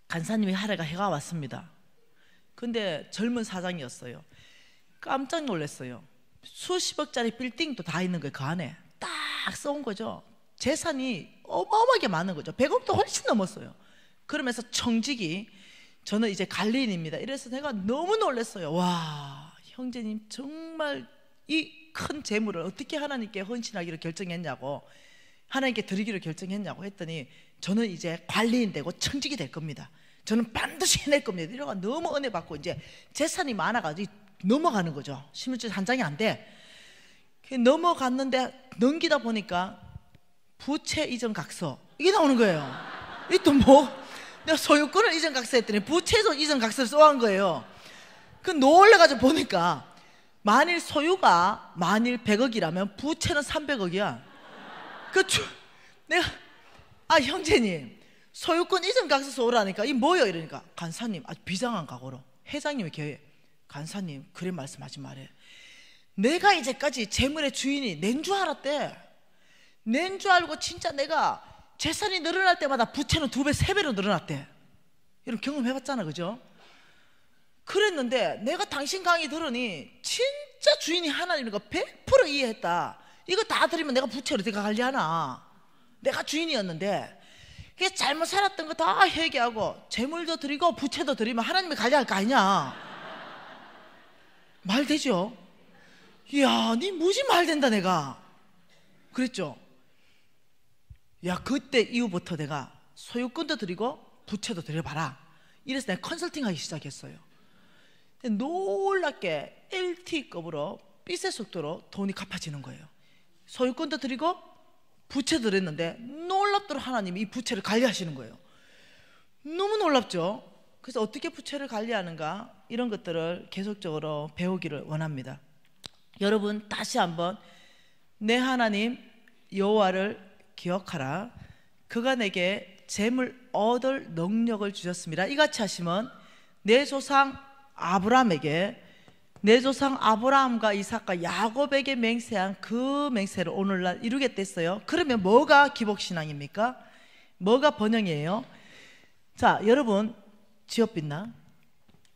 간사님이 하루가 해가 왔습니다. 근데 젊은 사장이었어요. 깜짝 놀랐어요. 수십억짜리 빌딩도 다 있는 거예요. 그 안에 딱 써온 거죠. 재산이 어마어마하게 많은 거죠. 100억도 훨씬 넘었어요. 그러면서 청직이, 저는 이제 관리인입니다. 이래서 내가 너무 놀랐어요. 와, 형제님 정말 이 큰 재물을 어떻게 하나님께 헌신하기로 결정했냐고, 하나님께 드리기로 결정했냐고 했더니, 저는 이제 관리인 되고 청직이 될 겁니다. 저는 반드시 해낼 겁니다. 이러가 너무 은혜 받고 이제 재산이 많아가지고 넘어가는 거죠. 신문지 한 장이 안 돼. 넘어갔는데 넘기다 보니까 부채 이전 각서 이게 나오는 거예요. 이 또 뭐? 내가 소유권을 이전 각서했더니 부채도 이전 각서를 써한 거예요. 그 놀래가지고 보니까 만일 소유가 100억이라면 부채는 300억이야. 내가 형제님 소유권 이전 각서 써오라니까 이 뭐요? 이러니까 간사님 아주 비장한 각오로 회장님이 교회 간사님 그래 말씀하지 말해. 내가 이제까지 재물의 주인이 낸 줄 알았대. 낸 줄 알고 진짜 내가 재산이 늘어날 때마다 부채는 2배, 3배로 늘어났대. 이런 경험해봤잖아, 그죠? 그랬는데 내가 당신 강의 들으니 진짜 주인이 하나님인 거 100% 이해했다. 이거 다 드리면 내가 부채를 어떻게 관리하나. 내가 주인이었는데 그게 잘못 살았던 거 다 회개하고 재물도 드리고 부채도 드리면 하나님이 관리할 거 아니냐. 말 되죠? 이야, 니 무지 말 된다 내가. 그랬죠? 야, 그때 이후부터 내가 소유권도 드리고 부채도 드려봐라. 이래서 내가 컨설팅하기 시작했어요. 놀랍게 LTE급으로 빚의 속도로 돈이 갚아지는 거예요. 소유권도 드리고 부채도 드렸는데 놀랍도록 하나님이 이 부채를 관리하시는 거예요. 너무 놀랍죠? 그래서 어떻게 부채를 관리하는가, 이런 것들을 계속적으로 배우기를 원합니다. 여러분 다시 한번 내 하나님 여호와를 기억하라. 그가 내게 재물 얻을 능력을 주셨습니다. 이같이 하시면 내 조상 아브라함에게, 내 조상 아브라함과 이삭과 야곱에게 맹세한 그 맹세를 오늘날 이루겠다 했어요. 그러면 뭐가 기복신앙입니까? 뭐가 번영이에요? 자, 여러분 지어빛나?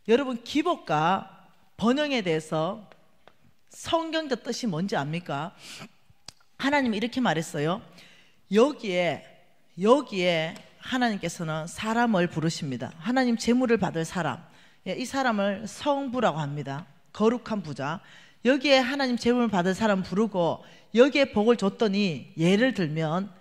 여러분 기복과 번영에 대해서 성경적 뜻이 뭔지 압니까? 하나님이 이렇게 말했어요. 여기에 하나님께서는 사람을 부르십니다. 하나님 재물을 받을 사람, 이 사람을 성부라고 합니다. 거룩한 부자. 여기에 하나님 재물을 받을 사람 부르고 여기에 복을 줬더니, 예를 들면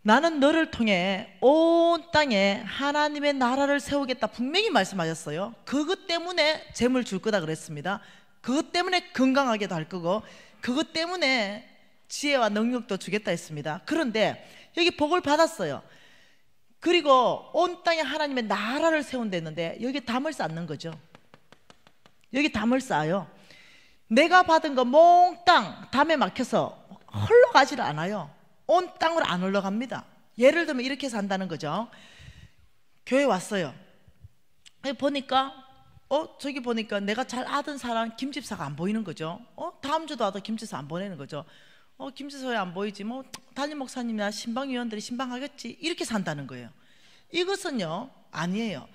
나는 너를 통해 온 땅에 하나님의 나라를 세우겠다 분명히 말씀하셨어요. 그것 때문에 재물 줄 거다 그랬습니다. 그것 때문에 건강하게도 할 거고 그것 때문에 지혜와 능력도 주겠다 했습니다. 그런데 여기 복을 받았어요. 그리고 온 땅에 하나님의 나라를 세운다 했는데 여기 담을 쌓는 거죠. 여기 담을 쌓아요. 내가 받은 거 몽땅 담에 막혀서 흘러가지를 않아요. 온 땅으로 안 흘러갑니다. 예를 들면 이렇게 산다는 거죠. 교회 왔어요. 보니까 저기 보니까 내가 잘 아던 사람 김집사가 안 보이는 거죠. 다음 주도 와도 김집사 안 보내는 거죠. 김집사 왜 안 보이지? 뭐 담임 목사님이나 신방위원들이 신방하겠지. 이렇게 산다는 거예요. 이것은요 아니에요.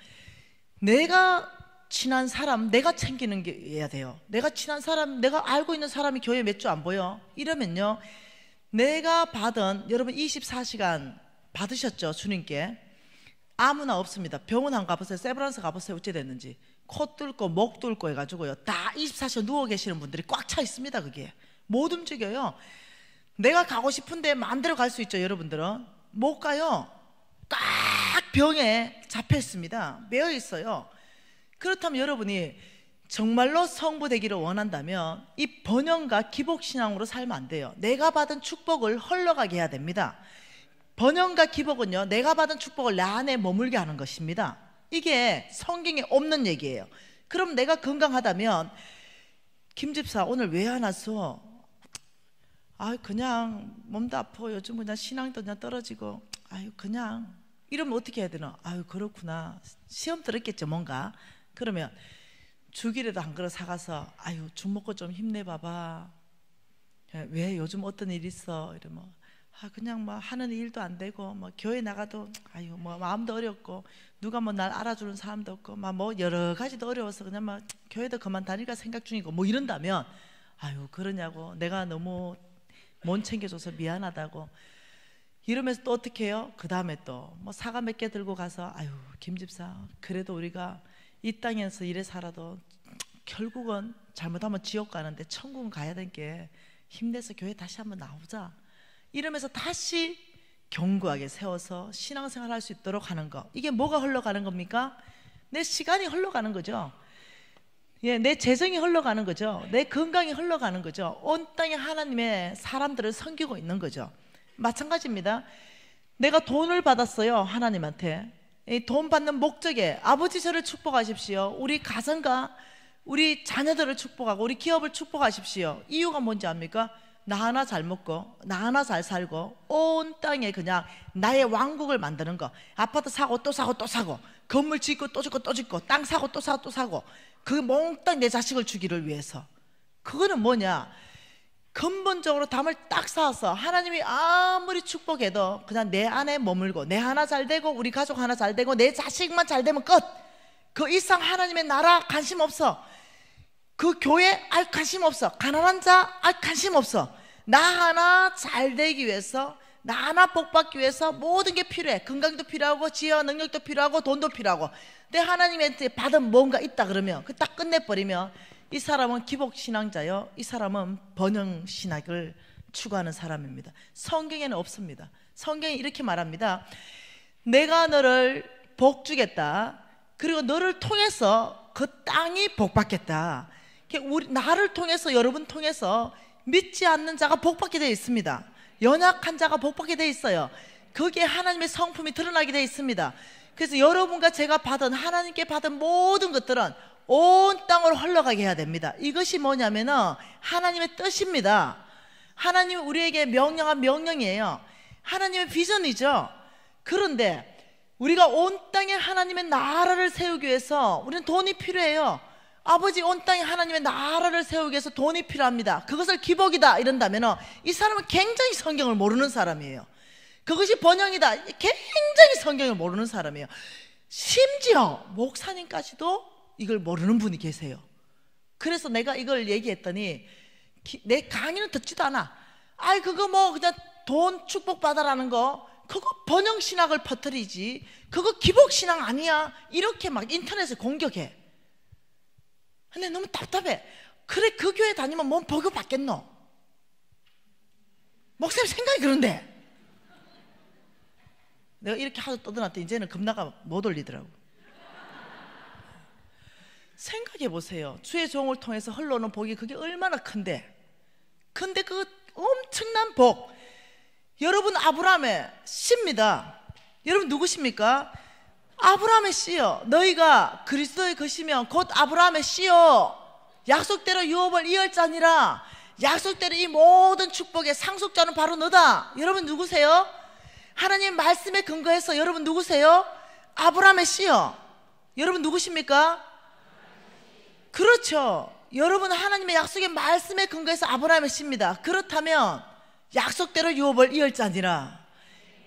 내가 친한 사람 내가 챙기는 게 해야 돼요. 내가 친한 사람, 내가 알고 있는 사람이 교회 몇 주 안 보여? 이러면요, 내가 받은, 여러분 24시간 받으셨죠? 주님께. 아무나 없습니다. 병원 안 가보세요. 세브란스 가보세요. 어찌 됐는지. 코 뚫고 목 뚫고 해가지고요, 다 24시간 누워 계시는 분들이 꽉 차 있습니다. 그게 못 움직여요. 내가 가고 싶은데 마음대로 갈 수 있죠. 여러분들은 못 가요. 딱 병에 잡혀 있습니다. 매여 있어요. 그렇다면 여러분이 정말로 성부 되기를 원한다면 이 번영과 기복신앙으로 살면 안 돼요. 내가 받은 축복을 흘러가게 해야 됩니다. 번영과 기복은요, 내가 받은 축복을 내 안에 머물게 하는 것입니다. 이게 성경에 없는 얘기예요. 그럼 내가 건강하다면, 김집사 오늘 왜 안 왔어? 그냥 몸도 아파. 요즘 그냥 신앙도 그냥 떨어지고, 그냥. 이러면 어떻게 해야 되나? 그렇구나. 시험 들었겠죠 뭔가. 그러면 죽이라도 한 그릇 사가서 죽 먹고 좀 힘내봐봐. 왜 요즘 어떤 일 있어? 이러면 그냥 뭐 하는 일도 안 되고, 뭐 교회 나가도 뭐 마음도 어렵고, 누가 뭐 날 알아주는 사람도 없고, 뭐 여러 가지도 어려워서 그냥 막 교회도 그만 다닐까 생각 중이고, 뭐 이런다면 그러냐고, 내가 너무 못 챙겨줘서 미안하다고 이러면서 또 어떻게 해요? 그 다음에 또 뭐 사과 몇 개 들고 가서 김집사, 그래도 우리가 이 땅에서 이래 살아도 결국은 잘못하면 지옥 가는데 천국은 가야 되는 게, 힘내서 교회 다시 한번 나오자. 이러면서 다시 견고하게 세워서 신앙생활 할 수 있도록 하는 거. 이게 뭐가 흘러가는 겁니까? 내 시간이 흘러가는 거죠. 내 재정이 흘러가는 거죠. 내 건강이 흘러가는 거죠. 온 땅에 하나님의 사람들을 섬기고 있는 거죠. 마찬가지입니다. 내가 돈을 받았어요. 하나님한테. 이 돈 받는 목적에, 아버지 저를 축복하십시오. 우리 가정과 우리 자녀들을 축복하고 우리 기업을 축복하십시오. 이유가 뭔지 압니까? 나 하나 잘 먹고 나 하나 잘 살고 온 땅에 그냥 나의 왕국을 만드는 거. 아파트 사고 또 사고 또 사고, 건물 짓고 또 짓고 또 짓고, 땅 사고 또 사고 또 사고, 그 몽땅 내 자식을 주기를 위해서. 그거는 뭐냐? 근본적으로 담을 딱 쌓아서 하나님이 아무리 축복해도 그냥 내 안에 머물고, 내 하나 잘 되고 우리 가족 하나 잘 되고 내 자식만 잘 되면 끝. 그 이상 하나님의 나라 관심 없어. 그 교회 관심 없어. 가난한 자 관심 없어. 나 하나 잘 되기 위해서, 나 하나 복 받기 위해서 모든 게 필요해. 건강도 필요하고 지혜와 능력도 필요하고 돈도 필요하고. 내 하나님한테 받은 뭔가 있다 그러면 그 딱 끝내버리면 이 사람은 기복신앙자요, 이 사람은 번영신학을 추구하는 사람입니다. 성경에는 없습니다. 성경이 이렇게 말합니다. 내가 너를 복 주겠다. 그리고 너를 통해서 그 땅이 복 받겠다. 나를 통해서, 여러분 통해서 믿지 않는 자가 복 받게 되어 있습니다. 연약한 자가 복 받게 되어 있어요. 거기에 하나님의 성품이 드러나게 되어 있습니다. 그래서 여러분과 제가 받은, 하나님께 받은 모든 것들은 온 땅으로 흘러가게 해야 됩니다. 이것이 뭐냐면은 하나님의 뜻입니다. 하나님이 우리에게 명령한 명령이에요. 하나님의 비전이죠. 그런데 우리가 온 땅에 하나님의 나라를 세우기 위해서 우리는 돈이 필요해요. 아버지, 온 땅에 하나님의 나라를 세우기 위해서 돈이 필요합니다. 그것을 기복이다 이런다면은 이 사람은 굉장히 성경을 모르는 사람이에요. 그것이 번영이다, 굉장히 성경을 모르는 사람이에요. 심지어 목사님까지도 이걸 모르는 분이 계세요. 그래서 내가 이걸 얘기했더니 내 강의는 듣지도 않아. 그거 뭐 그냥 돈 축복받아라는 거, 그거 번영신학을 퍼뜨리지, 그거 기복신앙 아니야, 이렇게 막 인터넷에 공격해. 근데 너무 답답해. 그래, 그 교회 다니면 뭔 복을 받겠노? 목사님 생각이 그런데 내가 이렇게 하도 떠들었더니 이제는 겁나가 못 올리더라고. 생각해 보세요. 주의 종을 통해서 흘러오는 복이 그게 얼마나 큰데 그 엄청난 복, 여러분 아브라함의 씨입니다. 여러분 누구십니까? 아브라함의 씨요. 너희가 그리스도의 것이면 곧 아브라함의 씨요. 약속대로 유업을 이을 자니라. 약속대로 이 모든 축복의 상속자는 바로 너다. 여러분 누구세요? 하나님 말씀에 근거해서 여러분 누구세요? 아브라함의 씨요. 여러분 누구십니까? 그렇죠. 여러분, 하나님의 약속의 말씀에 근거해서 아브라함의 씨입니다. 그렇다면 약속대로 유업을 이을지니라.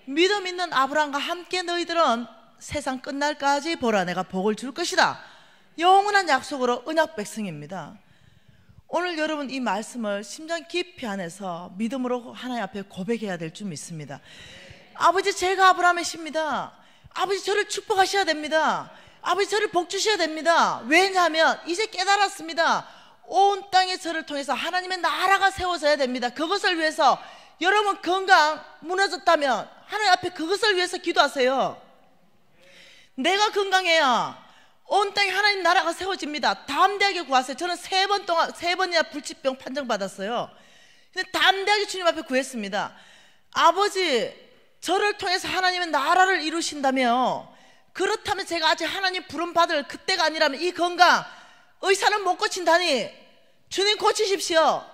믿음 있는 아브라함과 함께 너희들은 세상 끝날까지 보라, 내가 복을 줄 것이다. 영원한 약속으로 언약 백성입니다. 오늘 여러분, 이 말씀을 심장 깊이 안에서 믿음으로 하나님 앞에 고백해야 될 줄 믿습니다. 아버지, 제가 아브라함의 씨입니다. 아버지, 저를 축복하셔야 됩니다. 아버지, 저를 복 주셔야 됩니다. 왜냐하면 이제 깨달았습니다. 온 땅에 저를 통해서 하나님의 나라가 세워져야 됩니다. 그것을 위해서 여러분, 건강 무너졌다면 하나님 앞에 그것을 위해서 기도하세요. 내가 건강해야 온 땅에 하나님 나라가 세워집니다. 담대하게 구하세요. 저는 3번이나 불치병 판정받았어요. 근데 담대하게 주님 앞에 구했습니다. 아버지, 저를 통해서 하나님의 나라를 이루신다며, 그렇다면 제가 아직 하나님 부름받을 그때가 아니라면 이 건강, 의사는 못 고친다니 주님 고치십시오.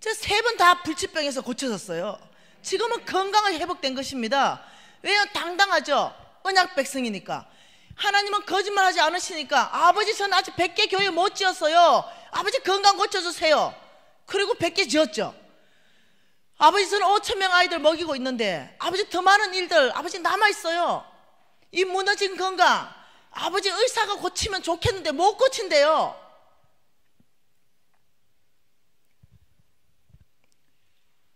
제가 3번 다 불치병에서 고쳐졌어요. 지금은 건강이 회복된 것입니다. 왜냐하면 당당하죠. 언약 백성이니까. 하나님은 거짓말하지 않으시니까, 아버지, 저는 아직 100개 교회 못 지었어요. 아버지, 건강 고쳐주세요. 그리고 100개 지었죠. 아버지, 저는 5,000명 아이들 먹이고 있는데 아버지, 더 많은 일들 아버지 남아있어요. 이 무너진 건강 아버지, 의사가 고치면 좋겠는데 못 고친대요.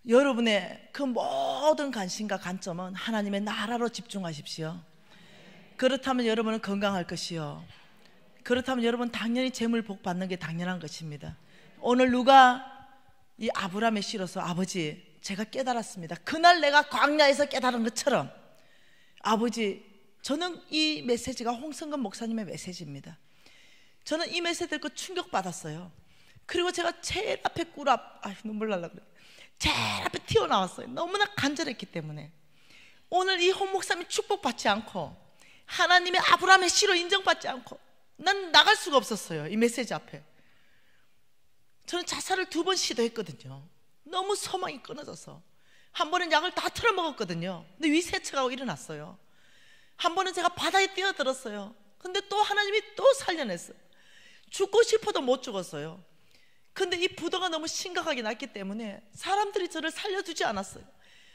여러분의 그 모든 관심과 관점은 하나님의 나라로 집중하십시오. 그렇다면 여러분은 건강할 것이요, 그렇다면 여러분 당연히 재물 복 받는 게 당연한 것입니다. 오늘 누가 이 아브라함의 씨로서, 아버지, 제가 깨달았습니다. 그날 내가 광야에서 깨달은 것처럼, 아버지, 저는 이 메시지가 홍성근 목사님의 메시지입니다. 저는 이 메시지 듣고 충격받았어요. 그리고 제가 제일 앞에 눈물 날라 그래. 제일 앞에 튀어나왔어요. 너무나 간절했기 때문에. 오늘 이 홍 목사님이 축복받지 않고 하나님의 아브라함의 씨로 인정받지 않고 난 나갈 수가 없었어요. 이 메시지 앞에. 저는 자살을 2번 시도했거든요. 너무 소망이 끊어져서. 한 번은 약을 다 틀어먹었거든요. 근데 위세척하고 일어났어요. 한 번은 제가 바다에 뛰어들었어요. 근데 또 하나님이 또 살려냈어요. 죽고 싶어도 못 죽었어요. 근데 이 부도가 너무 심각하게 났기 때문에 사람들이 저를 살려주지 않았어요.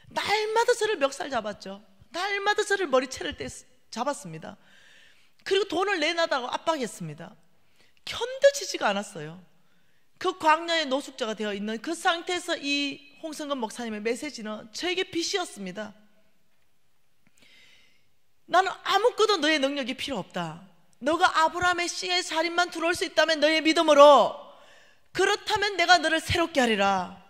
날마다 저를 멱살 잡았죠. 날마다 저를 머리채를 잡았습니다. 그리고 돈을 내놔다고 압박했습니다. 견뎌지지가 않았어요. 그 광야의 노숙자가 되어 있는 그 상태에서 이 홍성근 목사님의 메시지는 저에게 빛이었습니다. 나는 아무것도 너의 능력이 필요 없다. 너가 아브라함의 씨의 자리만 들어올 수 있다면 너의 믿음으로, 그렇다면 내가 너를 새롭게 하리라.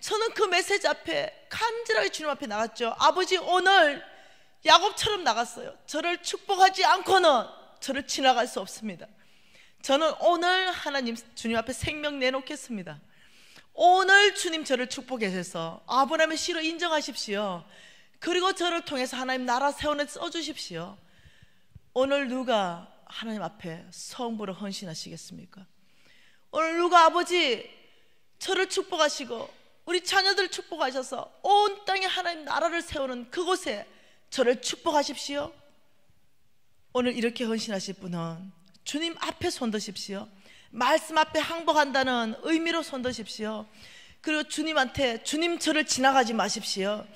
저는 그 메시지 앞에 간절하게 주님 앞에 나갔죠. 아버지, 오늘 야곱처럼 나갔어요. 저를 축복하지 않고는 저를 지나갈 수 없습니다. 저는 오늘 하나님 주님 앞에 생명 내놓겠습니다. 오늘 주님 저를 축복해 주셔서 아브라함의 씨로 인정하십시오. 그리고 저를 통해서 하나님 나라 세원에 써주십시오. 오늘 누가 하나님 앞에 성부로 헌신하시겠습니까? 오늘 누가 아버지 저를 축복하시고 우리 자녀들 축복하셔서 온 땅에 하나님 나라를 세우는 그곳에 저를 축복하십시오. 오늘 이렇게 헌신하실 분은 주님 앞에 손드십시오. 말씀 앞에 항복한다는 의미로 손드십시오. 그리고 주님한테, 주님 저를 지나가지 마십시오.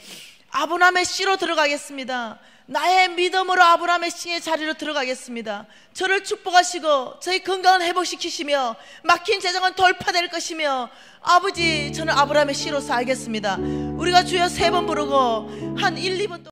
아브라함의 씨로 들어가겠습니다. 나의 믿음으로 아브라함의 씨의 자리로 들어가겠습니다. 저를 축복하시고 저희 건강을 회복시키시며 막힌 재정은 돌파될 것이며, 아버지, 저는 아브라함의 씨로서 알겠습니다. 우리가 주여 3번 부르고 한 1, 2번